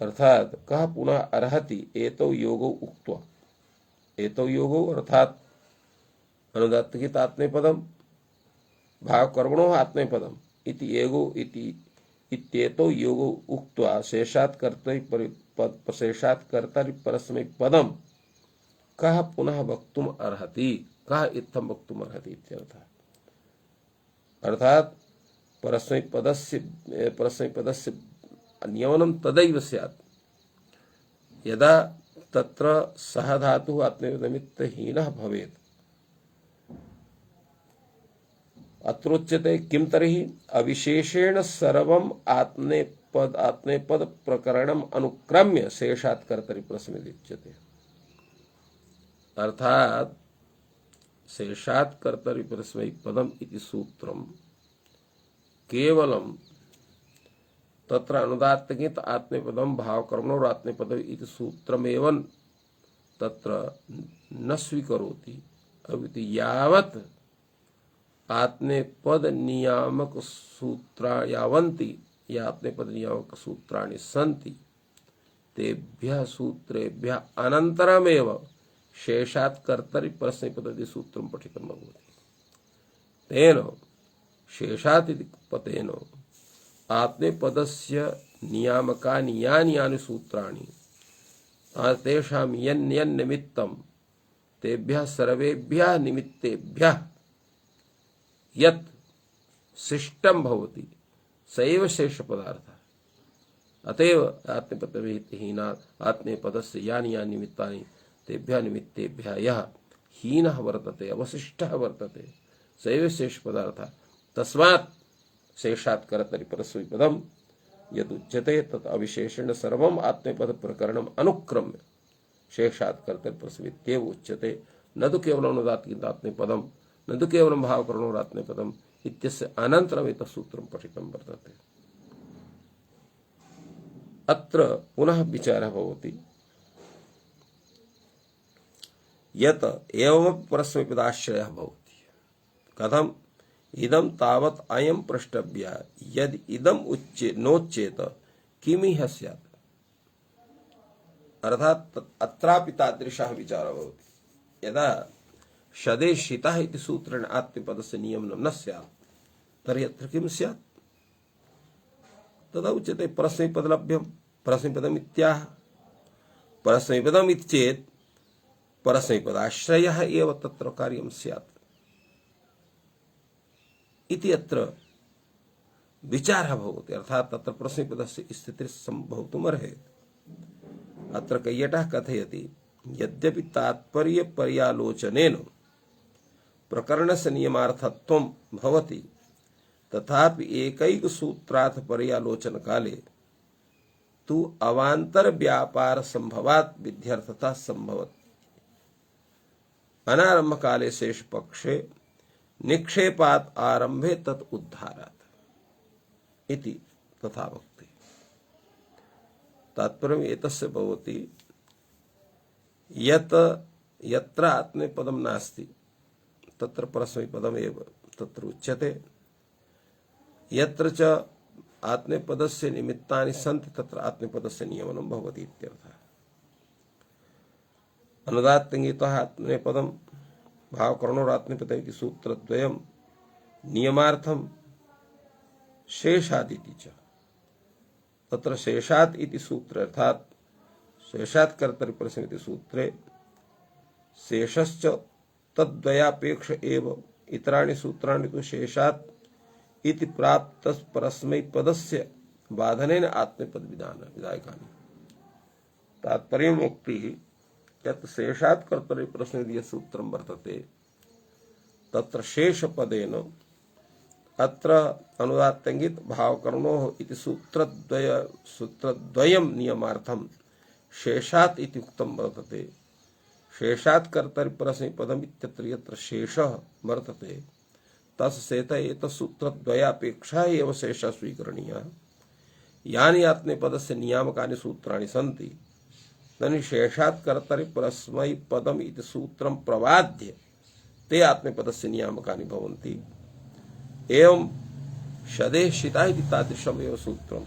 Speaker 1: अर्थात कः पुनः अर्हति एतो योगो उक्त्वा, एतो योगो अर्थात अनुदात्तगित आत्मनेपदं भावकर्मणो आत्मनेपदम् इति एगो इति इत्येतो योगो उक्त्वा शेषात् कर्तरि परस्मैपदं कः पुनः वक्तुम् अर्हति, कः इत्थं वक्तुम् अर्हति इत्यर्थः। अर्थात परस्मैपदस्य नियमनं तदैव स्यात् यदा तत्र सः धातुः आत्मनेपदनिमित्तहीनः भवेत्। अत्रोच्यते किं तर्हि अविशेषेण सर्वम् आत्मनेपद प्रकरणम् अनुक्रम्य शेषात् कर्तरि परस्मैपदमुच्यते। अर्थात शेषात् कर्तरि परस्मैपदम् इति सूत्रं केवलं तत्र अनुदात्तगित आत्मनेपदं भावकर्मणो आत्मनेपदम् इति सूत्रमेव तत्र न स्वीकरोति, अपितु यावत् आत्मनेपद नियामक सूत्रा यावन्ति या आत्मनेपद नियामक सूत्राणि सन्ति तेभ्यः सूत्रेभ्यः अनन्तरमेव शेषात् कर्तरि परस्मैपदी सूत्रं पठितं भवति। तेन शेषात् इति पदेन आत्मनेपदस्य नियामकानि यानि यानि सूत्राणि तेषां यन्निमित्तं तेभ्यः सर्वेभ्यः निमित्तेभ्यः यत् शिष्टं भवति स एव शेषपदार्थः। अतएव आत्मनेपदविहीनात् आत्मनेपदस्य यानि यानि निमित्तानि तेभ्यः निमित्तेभ्यः यः हीनः वर्तते अवशिष्टः वर्तते स एव शेषपदार्थः। तस्मात् शेषात् कर्तरि परस्मैपदं यदुच्यते तत् अविशेषेण सर्वम् आत्मनेपद प्रकरणम् अनुक्रम्य शेषात् कर्तरि परस्मैत्येव उच्यते। न तु केवलं उदात्तआत्मनेपदं न तु केवलं भावकरणोरात्मनेपदम् इत्यस्य अनन्तरम् एतत् सूत्रं पठितं वर्तते। अत्र पुनः विचारः भवति यत् एवमपि परस्मैपदाश्रयः भवति। कथम्? इदं तावत् अयं प्रष्टव्यः यदि इदम् नोच्येत किमिह स्यात्। अर्थात् अत्रापि तादृशः विचारः भवति। यदा शदेशितः इति सूत्रेण आत्मनेपदस्य नियमनं न स्यात् तर्हि अत्र किं स्यात्? तदा उच्यते परस्मैपदलभ्यं परस्मैपदमित्याह। परस्मैपदम् इति चेत् परस्मैपदाश्रयः एव तत्र कार्यं स्यात् इति अत्र विचारः भवति। अर्थात् तत्र परस्मैपदस्य स्थितिः सम्भवितुमर्हेत्। अत्र कैयटः कथयति यद्यपि तात्पर्य पर्यालोचनेन प्रकरणस्य नियमार्थत्वं भवति तथापि एकैक सूत्रार्थ पर्यालोचन काले तु अवान्तर व्यापार संभवात् विध्यर्थता संभवति। अनारंभ काले शेष पक्षे निक्षेपात् आरंभे तत् उद्धारात् इति तथा वक्ति। तात्पर्यम् एतस्य भवति यत् यत्र आत्मनेपदं नास्ति तत्र परस्मैपदमेव तत्र उच्यते। यत्र च आत्मनेपदस्य निमित्तानि सन्ति तत्र आत्मनेपदस्य नियमनं भवति इत्यर्थः। अनुदात्तङ्गितः आत्मनेपदं भावकरणोरात्मनेपदम् इति सूत्रद्वयं नियमार्थं शेषादिति च। तत्र शेषात् इति सूत्रे अर्थात् शेषात् कर्तरि परस्मैपदी सूत्रे शेषश्च तद्वयापेक्ष एव इतराणि सूत्राणि तु शेषात् इति प्राप्त परस्मैपदस्य बाधनेन आत्मनेपद विधायकानि। तात्पर्यं वक्ति यत् शेषात् कर्तरि परस्मैपदी सूत्रं वर्तते तत्र शेषपदेन अत्र अनुदात्तङ्गित भावकरणोः इति सूत्रद्वयं नियमार्थं शेषात् इति उक्तं वर्तते। शेषात् कर्तरि परस्मैपदम् इत्यत्र यत्र शेषः वर्तते तस्सेत एतत् सूत्रद्वयापेक्षा एव शेषः स्वीकरणीयः। यानि आत्मनेपदस्य नियामकानि सूत्राणि सन्ति तर्हि शेषात् कर्तरि परस्मैपदम् इति सूत्रं प्रवाद्य ते आत्मनेपदस्य नियामकानि भवन्ति। एवं शदेशिता इति तादृशमेव सूत्रं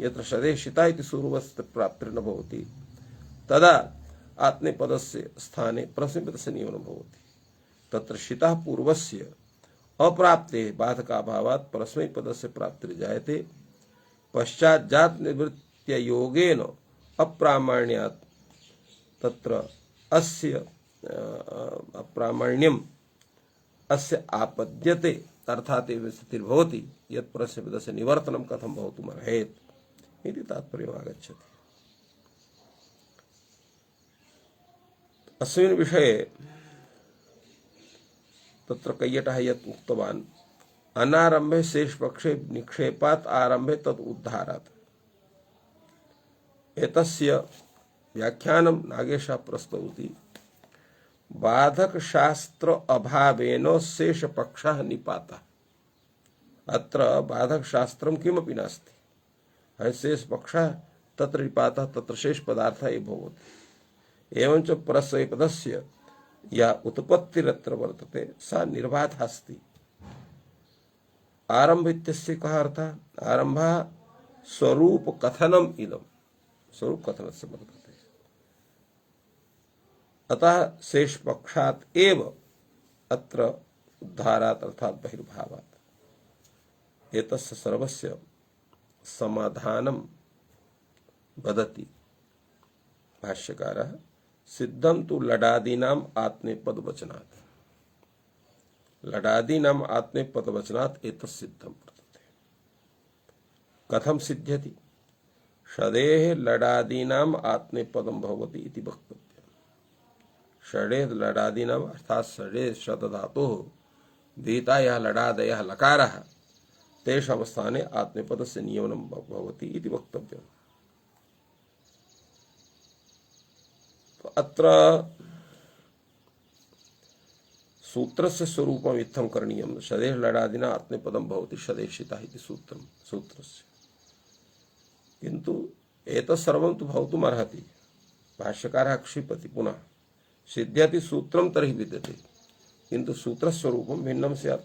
Speaker 1: यत्र शदेशिता इति सूर्वस्य प्राप्तिर्न भवति तदा आत्मनेपदस्य स्थाने परस्मैपदस्य नियमनं भवति। तत्र शितः पूर्वस्य अप्राप्तेः बाधकाभावात् परस्मैपदस्य प्राप्तिर्जायते। पश्चात् जात निवृत्त्य योगेन अप्रामाण्यात् तत्र अस्य अप्रामाण्यम् अस्य आपद्यते। अर्थात् एवं स्थितिर्भवति यत् परस्मैपदस्य निवर्तनं कथं भवितुमर्हेत् इति तात्पर्यम् आगच्छति। अस्मिन् विषये तत्र कैयटः यत् उक्तवान् अनारंभे शेषपक्षे निक्षेपात् आरंभे तद् उद्धारात् एतस्य व्याख्यानं नागेशः प्रस्तौति। बाधक शास्त्र अभावेन शेषपक्षः निपातः। अत्र बाधक शास्त्रं किमपि नास्ति। शेषपक्षः तत्र निपातः तत्र शेषपदार्थः एव भवति। एवञ्च परस्मैपदस्य या उत्पत्तिरत्र वर्तते सा निर्बाधा अस्ति। आरम्भ इत्यस्य कः अर्थः? आरम्भः स्वरूप कथनम् इदं स्वरूप कथन से मदद करते हैं। अतः शेष पक्षात एव अत्र उद्धारात अर्थात बहिर्भावात एतस्य सर्वस्य समाधानम वदति भाष्यकारः। सिद्धम तु लडादीनाम आत्मनेपद वचनात्, लडादीनाम आत्मनेपद वचनात् एतत् सिद्धम वर्तते। कथम सिद्ध्यति? षडेः लडादीनाम आत्मनेपदम भवति इति वक्तव्यम्। षडेः लडादीनाम अर्थात षडे शत धातोः विहितायाः लडादयः लकाराः तेषां स्थाने आत्मनेपदस्य नियमनं भवति इति वक्तव्यम्। अत्र सूत्रस्य स्वरूपम् इत्थं करणीयम्। षडेः लडादिना आत्मनेपदं भवति षडेशितः इति सूत्रस्य। किन्तु एतत् सर्वं तु भवितुम् अर्हति। भाष्यकारः क्षिपति पुनः सिद्ध्यति सूत्रं तर्हि विद्यते, किन्तु सूत्रस्वरूपं भिन्नं स्यात्।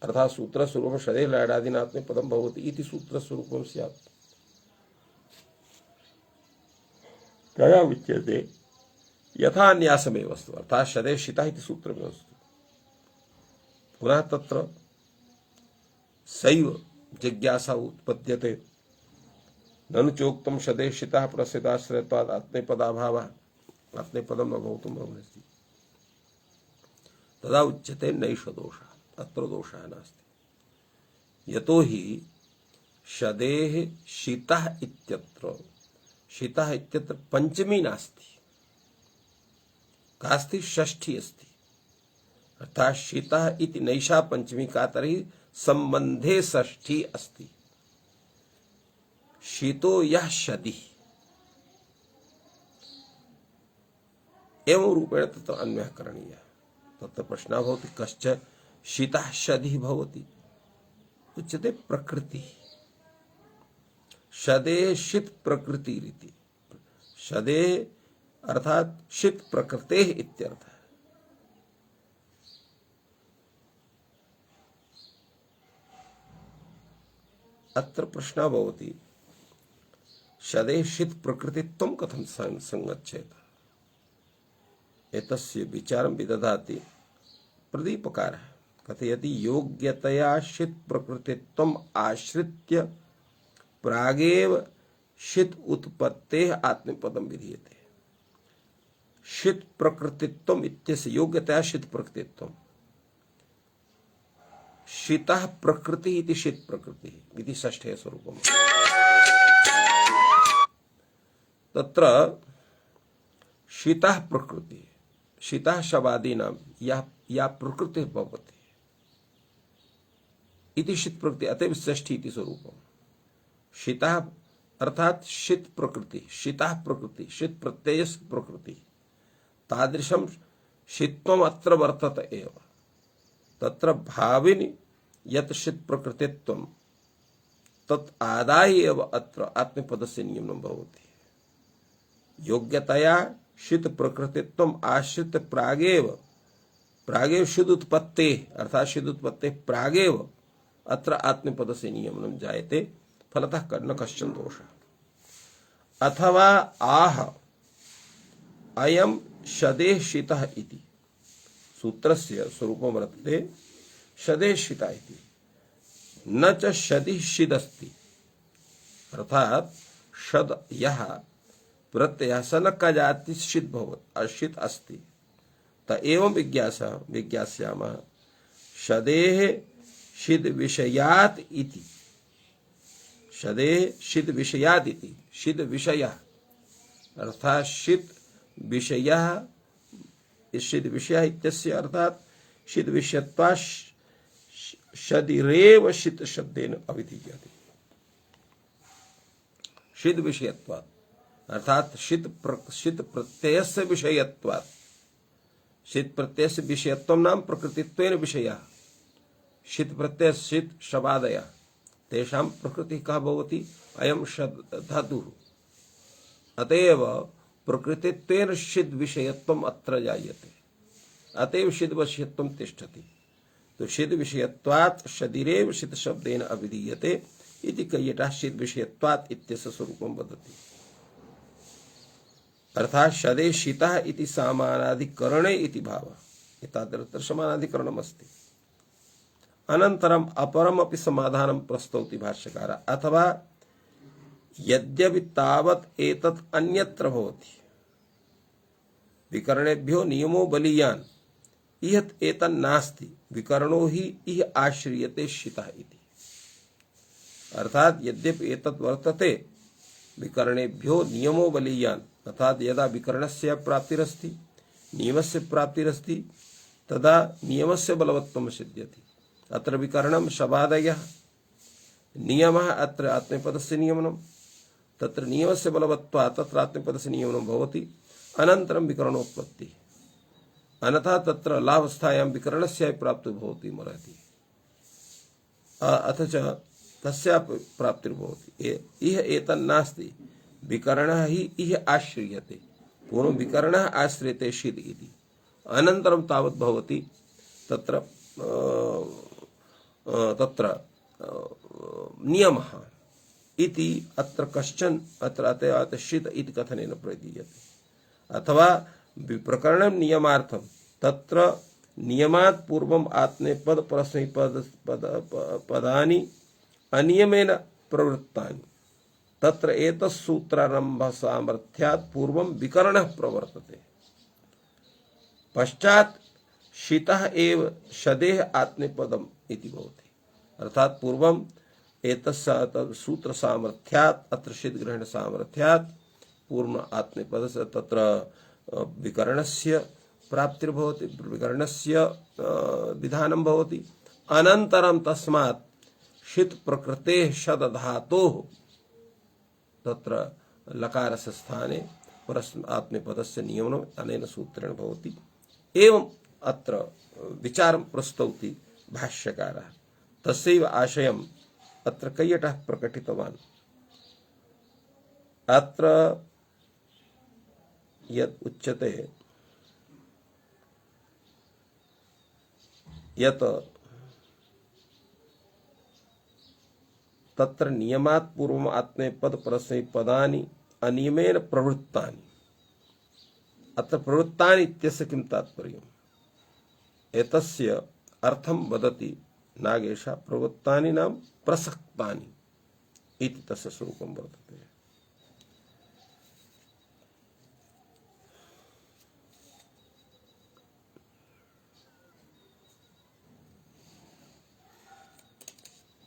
Speaker 1: अर्थात् सूत्रस्वरूपं षडेः लडादिना आत्मनेपदं भवति इति सूत्रस्वरूपं स्यात्। तया उच्यते यथा न्यासमेव वस्तु, अर्थात षडेः शितः इति सूत्रमेव वस्तु। पुनः तत्र सैव जिज्ञासा उत्पद्यते। ननु चोक्तं षडेः शितः प्रसिद्धाश्रयत्वात् आत्मनेपदाभावः, आत्मनेपदं न भवितुम् अर्हति। तदा उच्यते नैष दोषः, अत्र दोषः नास्ति। यतो हि षडेः शितः इत्यत्र, शितः इत्यत्र पंचमी नास्ति, कास्ति षष्ठी अस्ति। अर्थात शितः इति नैषा पंचमी का तर्हि संबंधे षष्ठी अस्ति। शीतो यः शदिः एवं रूपेण तत्र अन्वयः करणीयः। तत्र प्रश्नः भवति कश्च शीतः शदिः भवति? उच्यते प्रकृतिः। षदेः शीत प्रकृतिरिति। षदेः अर्थात शीत प्रकृतेः इत्यर्थः। अत्र प्रश्नः भवति षदेः शीत प्रकृतित्वं कथं संगच्छेत? एतस्य विचारं विदधाति प्रदीपकारः। कथयति योग्यतया शीत प्रकृतित्वम् आश्रित्य प्रागेव शीत उत्पत्तेः आत्मनेपदं विधीयते। शीत प्रकृतित्वम् इत्यस्य योग्यतया शीत प्रकृतित्वम्। शीतः प्रकृतिः इति शीत प्रकृतिः इति षष्ठे स्वरूपम्। तत्र शीतः प्रकृतिः, शीतः शबादीनां या प्रकृतिः भवति इति शीत प्रकृति, अतएव षष्ठी इति स्वरूपम्। शीतः अर्थात शीत प्रकृति, शीतः प्रकृति, शीत प्रत्ययस्य प्रकृति, तादृशं शीत्वम् अत्र वर्तते एव। तत्र भाविनि यत् शीत प्रकृतित्वं तत् आदाय एव अत्र आत्मनेपदस्य नियमनं भवति। योग्यतया शीत प्रकृतित्वम् आश्रित्य प्रागेव शीत उत्पत्तेः अर्थात शीत उत्पत्तेः प्रागेव अत्र आत्मनेपदस्य नियमनं जायते। फलतः न कश्चन दोषः। अथवा आह अयं षदेः शीतः इति सूत्रस्य स्वरूपं वर्तते षदेः शीतः इति, न च षदिः शीदस्ति। अर्थात षद यः प्रत्ययः स न कदाचित् शीत् भवति, अशीत् अस्ति। त एवं विज्ञास्यामः षदेः शीद विषयात् इति। षदेः शीद विषयात् इति, शीद विषयः अर्थात शीत विषयः, शीद विषयः इत्यस्य अर्थात शीद विषयत्वात् षदिरेव शीत शब्देन अभिधीयते। शीद विषयत्वात् अर्थात शीत प्रत्ययस्य विषयत्वात्, शीत प्रत्ययस्य विषयत्वं नाम प्रकृतित्वेन विषयः। शीत प्रत्यय शीत शबादयः तेषां प्रकृतिः का भवति? अयं धातुः। अतएव प्रकृतित्वेन शीत विषयत्वम् अत्र जायते, अतएव शीत विषयत्वं तिष्ठति। तो शीत विषयत्वात् षदिरेव शीत शब्देन अभिधीयते इति कय्यटः शीत विषयत्वात् इत्यस्य स्वरूपं वदति। अर्थात शदे शीतः इति समानाधिकरणे इति भावः। एतादृशं समानाधिकरणमस्ति। अनन्तरम् अपरमपि समाधानं प्रस्तौति भाष्यकारः। अथवा यद्यपि तावत् एतत् अन्यत्र भवति, विकरणेभ्यो नियमो बलीयान्, इह एतन्नास्ति, विकरणो हि इह आश्रियते शीतः इति। अर्थात यद्यपि एतत् वर्तते विकरणेभ्यो नियमो बलीयान्, अर्थात यदा विकरणस्य प्राप्तिरस्ति, नियमस्य प्राप्तिरस्ति, तदा नियमस्य बलवत्वं सिद्ध्यति। अत्र विकरणं शबादयः, नियमः अत्र आत्मनेपदस्य नियमनं, तत्र नियमस्य बलवत्वात् तत्र आत्मनेपदस्य नियमनं भवति। अनन्तरं विकरणोत्पत्ति, अन्यथा तत्र लावस्थायां विकरणस्य प्राप्तिः भवति मरति, अथ च तस्यापि प्राप्तिर्भवति। इह एतन्नास्ति, विकरणः हि इह आश्रियते। पूर्वं विकरणः आश्रियते शीत इति, अनन्तरं तावत् भवति तत्र नियमः इति अत्र कश्चन अत्र शीत इति कथनेन प्रदीयते। अथवा प्रकरणं नियमार्थं तत्र नियमात् पूर्वम् आत्मनेपद परस्मैपद पदानि अनियमेन प्रवृत्तानि, तत्र एतत्सूत्रारम्भ सामर्थ्यात् पूर्वं विकरणः प्रवर्तते। पश्चात् शीतः एव शदेः आत्मनेपदम् इति भवति। अर्थात पूर्वम् एतत् सूत्र सामर्थ्यात्, अत्र शीत ग्रहण सामर्थ्यात् पूर्ण आत्मनेपदस्य तत्र विकरणस्य प्राप्तिर्भवति, विकरणस्य विधानं भवति। अनन्तरं तस्मात् शीत प्रकृतेः शद धातोः तत्र लकारस्य स्थाने आत्मनेपदस्य नियमनम् अनेन सूत्रेण भवति। एवम् अत्र विचारं प्रस्तौति भाष्यकारः। तस्यैव आशयम् अत्र कैयटः प्रकटितवान्। अत्र यत् उच्यते यत् तत्र नियमात् पूर्वम् आत्मनेपद परस्मैपदानि अनियमेन प्रवृत्तानि। अत्र प्रवृत्तानि इत्यस्य किं तात्पर्यम्? एतस्य अर्थं वदति नागेशः। प्रवृत्तानि नाम प्रसक्तानि इति तस्य स्वरूपं वर्तते।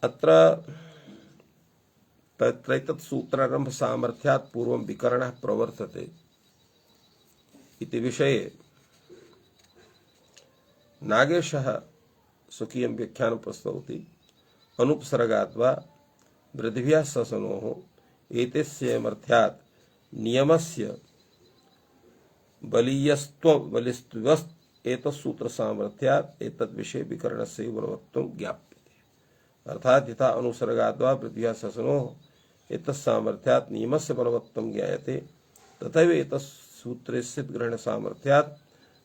Speaker 1: अत्र तत्रैतत् सूत्रारम्भ सामर्थ्यात् पूर्वं विकरणः प्रवर्तते इति विषये नागेशः स्वकीयं व्याख्यानं प्रस्तौति। अनुपसर्गाद्वा वृद्धिभ्यः ससनोः एतस्यमर्थ्यात् नियमस्य बलियस्त्ववस् एतत्सूत्र सामर्थ्यात् एतद्विषये विकरणस्य बलवत्वं ज्ञाप्यते। अर्थात यथा अनुसर्गाद्वा वृद्धिभ्यः ससनोः एतत्सामर्थ्यात् नियमस्य बलवत्वं ज्ञायते, तथैव एतत्सूत्रस्य ग्रहण सामर्थ्यात्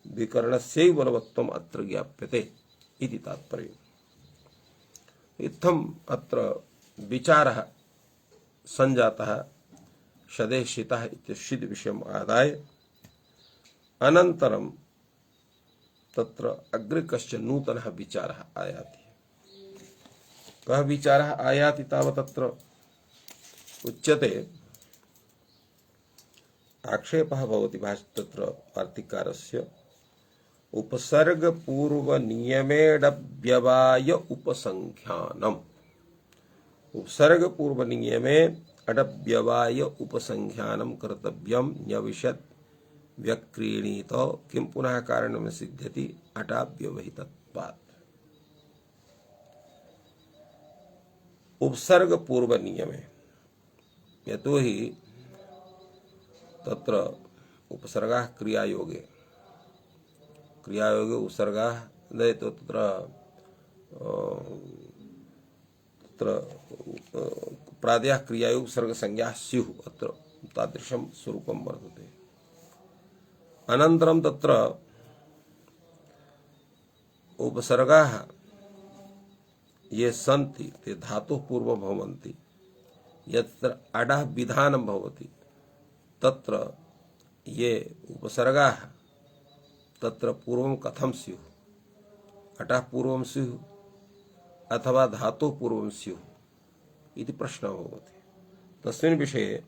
Speaker 1: विकरणस्य बलवत्वम् अत्र ज्ञाप्यते इति तात्पर्यम्। इत्थम् अत्र विचारः सञ्जातः शदे शीतः इत्यस्य विषयम् आदाय अनन्तरं तत्र अग्रे कश्चन नूतनः विचारः आयाति। कः विचारः आयाति तावत् अत्र उच्यते। आक्षेपः भवति तत्र वार्तिककारस्य उपसर्ग पूर्व नियमेऽडव्यवाय उपसंख्यानम्। उपसर्ग पूर्व नियमे अडव्यवाय उपसंख्यानं कर्तव्यं न्यविशत् व्यक्रीणीत किं पुनः कारणं सिद्ध्यति अटाव्यवहितत्वात्। उपसर्ग पूर्व नियमे यतोहि तत्र उपसर्गाः क्रियायोगे उपसर्गाः तो तत्र प्रायः क्रियायोग उपसर्गसंज्ञाः स्युः। अत्र तादृशं स्वरूपं वर्तते। अनन्तरं तत्र उपसर्गाः ये सन्ति ते धातुः पूर्वं भवन्ति। यत्र अडः विधानं भवति तत्र ये उपसर्गाः तत्र पूर्वं कथं स्युः, अटः पूर्वं स्युः अथवा धातुः पूर्वं स्युः इति प्रश्नः भवति। तस्मिन् विषये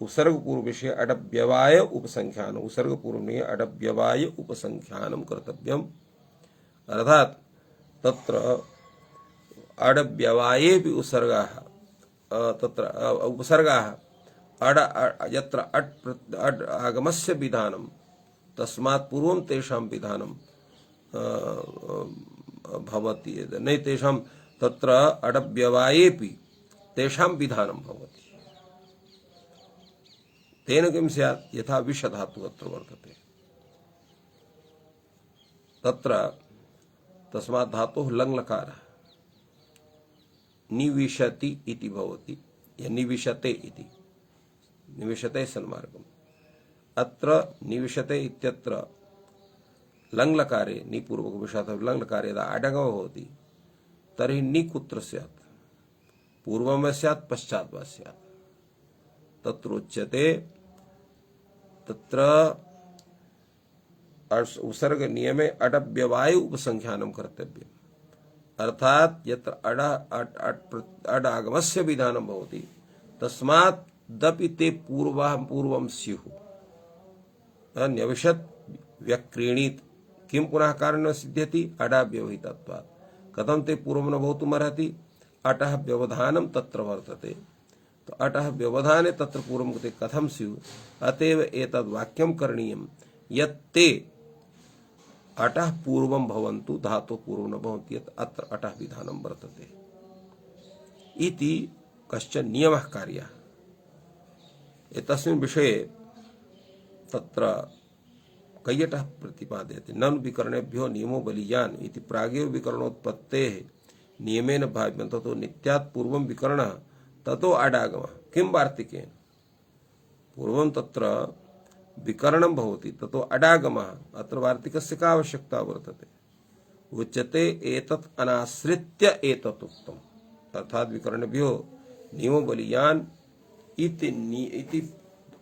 Speaker 1: उपसर्गपूर्व विषये अडव्यवाय उपसंख्यान, उपसर्गपूर्व नहीं अडव्यवाय उपसंख्यानं कर्तव्यम्, अर्थात तत्र अडव्यवायेऽपि उपसर्गाः तत्र उपसर्गाः यत्र अट् आगमस्य विधानं तस्मात् पूर्वं तेषां विधानं भवति, न तेषां तत्र अडव्यवायेऽपि तेषां विधानं भवति। तेन किं स्यात्, यथा विषधातुः अत्र वर्तते तत्र तस्मात् धातोः लङ् लकारः निविशति इति भवति, या निविशते इति, निविशते सन्मार्गम्। अत्र निविशते इत्यत्र लङ् लकारे निपूर्वक विषादः लङ् लकारे यदा आडगमः भवति तर्हि नि कुत्र स्यात्, पूर्वं वा स्यात् पश्चात् वा स्यात्, तत्र उच्यते तत्र उपसर्ग नियमे अडव्यवाय उपसंख्यानं कर्तव्यम्, अर्थात यत्र अड आगमस्य विधानं भवति तस्मात् दपि ते पूर्वं स्युः। न्यविशत् व्यक्रीणीत् किं पुनः कारणं सिद्ध्यति, अडाव्यवहितत्वात्। कथं ते पूर्वं न भवितुमर्हति, अटः व्यवधानं तत्र वर्तते, तो अटः व्यवधाने तत्र पूर्वं ते कथं स्युः, अतएव एतद् वाक्यं करणीयं यत् ते अटः पूर्वं भवन्तु, धातुः पूर्वं न भवन्ति, यत् अत्र अटः विधानं वर्तते इति कश्चन नियमः कार्यः। एतस्मिन् विषये तत्र कैयटः प्रतिपादयति, ननु विकरणेभ्यो नियमो बलीयान् इति प्रागेव विकरणोत्पत्तेः नियमेन भाव्यं ततो नित्यात् पूर्वं विकरणः ततो अडागमः। किं वार्तिकेन, पूर्वं तत्र विकरणं भवति ततो अडागमः, अत्र वार्तिकस्य का आवश्यकता वर्तते, उच्यते एतत् अनाश्रित्य एतत् उक्तम्, अर्थात् विकरणेभ्यो नियमो बलीयान् इति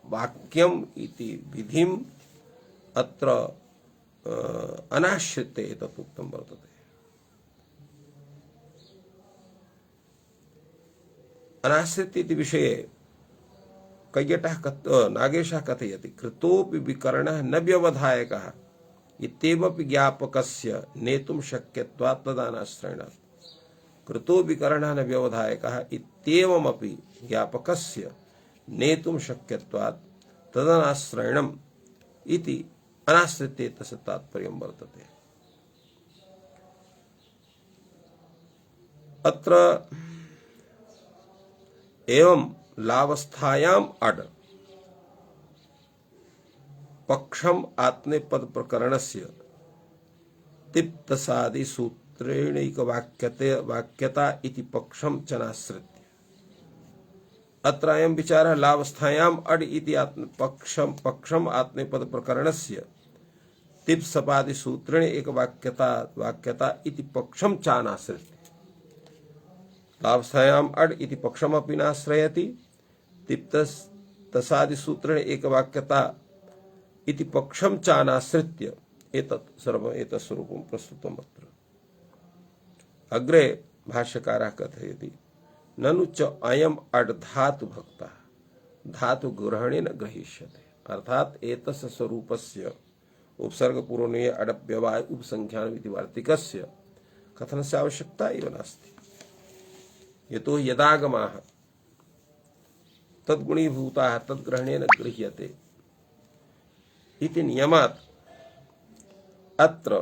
Speaker 1: वाक्यम् इति विधिम् अत्र अनाश्रित्य एतत् उक्तं वर्तते। अनाश्रित्य इति विषये कैयटः नागेशः कथयति, कृतोऽपि विकरणः न व्यवधायकः इत्येवमपि ज्ञापकस्य नेतुं शक्यत्वात् तदनाश्रयणात्। कृतो विकरणः न व्यवधायकः इत्येवमपि ज्ञापकस्य नेतुं शक्यत्वात् तदनाश्रयणम् इति अनाश्रित्य तस्य तात्पर्यं वर्तते। अत्र एवं लावस्थायाम् अड पक्षम आत्मनेपद प्रकरणस्य तिप्तसादि सूत्रेणैक वाक्यता इति पक्षम चनाश्रित्य। अत्र अयं विचारः लावस्थायाम् अड इति पक्षम आत्मनेपद प्रकरणस्य तिप्सपादि सूत्रेण एक वाक्यता इति पक्षम चानाश्रित्य। लावस्थायाम् अड इति पक्षमपि नाश्रयति, तिप्तसादि सूत्रेण एक वाक्यता इति पक्षम चानाश्रित्य एतत् सर्वम् एतत् स्वरूपं प्रस्तुतम् अत्र। अग्रे भाष्यकारः कथयति, ननु च अयम् अड धातु भक्तः धातु ग्रहणेन ग्रहीष्यते, अर्थात एतस्य स्वरूपस्य उपसर्ग पूर्वनीय अडव्यवाय उपसंख्यानम् इति वार्तिकस्य कथनस्य आवश्यकता एव नास्ति। यतो यदागमाः तद्गुणीभूताः तद्ग्रहणेन गृह्यते इति नियमात् अत्र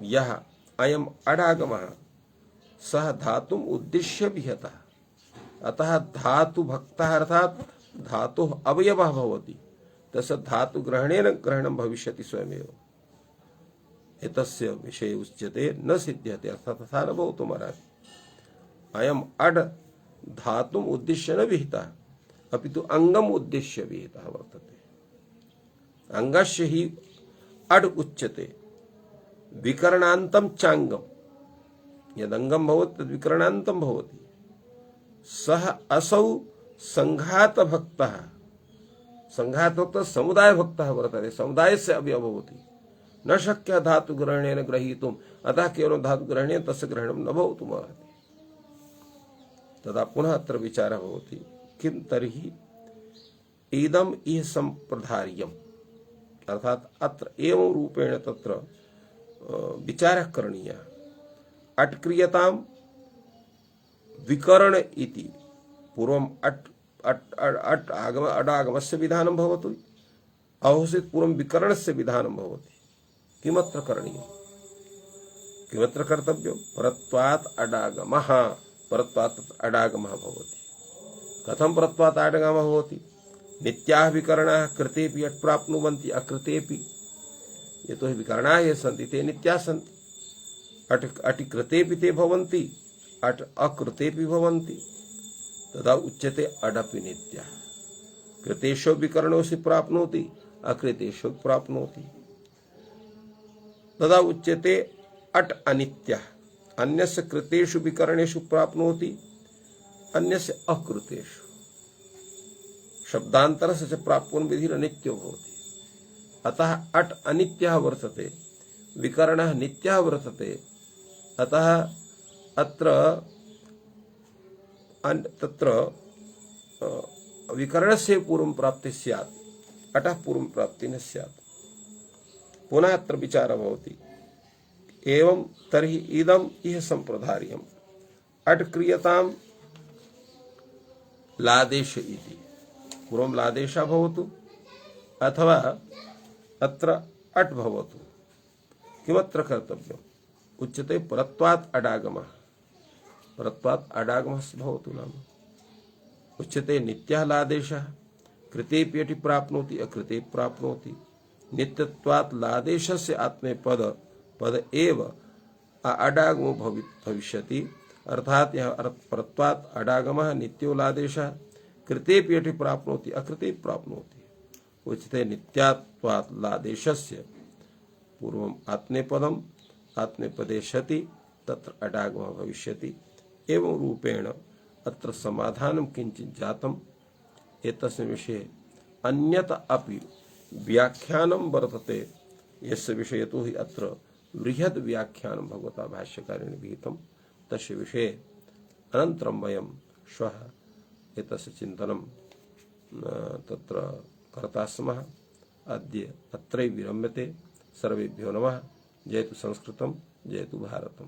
Speaker 1: यः अयम् अडागमः सः धातुम् उद्दिश्य विहतः, अतः धातु भक्तः अर्थात धातुः अवयवः भवति, तस्य धातु ग्रहणेन ग्रहणं भविष्यति स्वयमेव। एतस्य विषये उच्यते न सिद्ध्यते, अर्थात तथा न भवितुमर्हति। अयम् अड धातुम् उद्दिश्य न विहितः अपितु अंगम उद्दिश्य विहितः वर्तते। अंगस्य हि अड उच्यते, विकरणान्तं चांगम, यदंगम भवति तद् विकरणान्तं भवति। सह असौ संघात भक्तः, संघात भक्त समुदाय भक्तः वर्तते, समुदाय से अभवति, न शक्य धातु ग्रहणेन ग्रहीतुम्, अतः केवलं धातु ग्रहणेन तस्य ग्रहणं न भवितुमर्हति। तदा पुनः अत्र विचारः भवति, किं तर्हि इदम् इह संप्रधार्यम्, अर्थात अत्र एवं रूपेण तत्र विचारः करणीयः। अट्क्रियतां विकरण इति पूर्वम् अट् आगम अडागमस्य विधानं भवति, अहोसित पूर्वं विकरणस्य विधानं भवति। किमत्र करणीयम्, किमत्र कर्तव्यं? परत्वात् अडागमः, परत्वात् अडागमः भवति। कथं परत्वात् अडागमः भवति? नित्याः विकरणाः कृतेपि अट् प्राप्नुवन्ति अकृतेपि, यतोहि विकरणाः ये सन्ति ते नित्याः सन्ति। अटि कृतेपि ते भवन्ति, अट् अकृतेपि भवन्ति, तदा उच्यते अडपि नित्यः। कृतेषु विकरणोऽसि प्राप्नोति, अकृतेषु प्राप्नोति, तदा उच्यते अट् अनित्यः। अन्यस्य कृतेषु विकरणेषु प्राप्नोति, अन्यस्य अकृतेषु। शब्दान्तरस्य च प्राप्तुं विधिः अनित्यो भवति। अतः अट् अनित्यः वर्तते, विकरणः नित्यः वर्तते। अतः अत्र तत्र विकरणस्य पूर्वं प्राप्तिः स्यात्, अतः पूर्वं प्राप्तिः न स्यात्। पुनः अत्र विचारः भवति, एवं तर्हि इदम् इह संप्रधार्यम्, अट् क्रियतां लादेश इति, पूर्वं लादेशः भवतु अथवा अत्र अट् भवतु। किमत्र कर्तव्यम्? उच्यते परत्वात् अडागमः, परत्वात् अडागमः भवतु नाम उच्यते नित्यः लादेशः, कृतेपि अटि प्राप्नोति अकृते प्राप्नोति। नित्यत्वात् लादेशस्य आत्मनेपद पद एव अडागमो भविष्यति, अर्थात यह परत्वात् अडागमः नित्यो लादेशः, कृतेपि अटि प्राप्नोति अकृते प्राप्नोति। उच्यते नित्यात्वात् लादेशस्य पूर्वम् आत्मनेपदम्, आत्मनेपदे सति तत्र अडागमः भविष्यति। एवं रूपेण अत्र समाधानं किञ्चित् जातम्। एतस्मिन् विषये अन्यत अपि व्याख्यानं वर्तते, यस्य विषये यतो हि अत्र बृहद् व्याख्यानं भगवता भाष्यकारेण विहितं, तस्य विषये अनन्तरं वयं श्वः एतस्य चिन्तनं तत्र कर्ता स्मः। अद्य अत्रैव विरम्यते। सर्वेभ्यो नमः। जयतु संस्कृतं, जयतु भारतम्।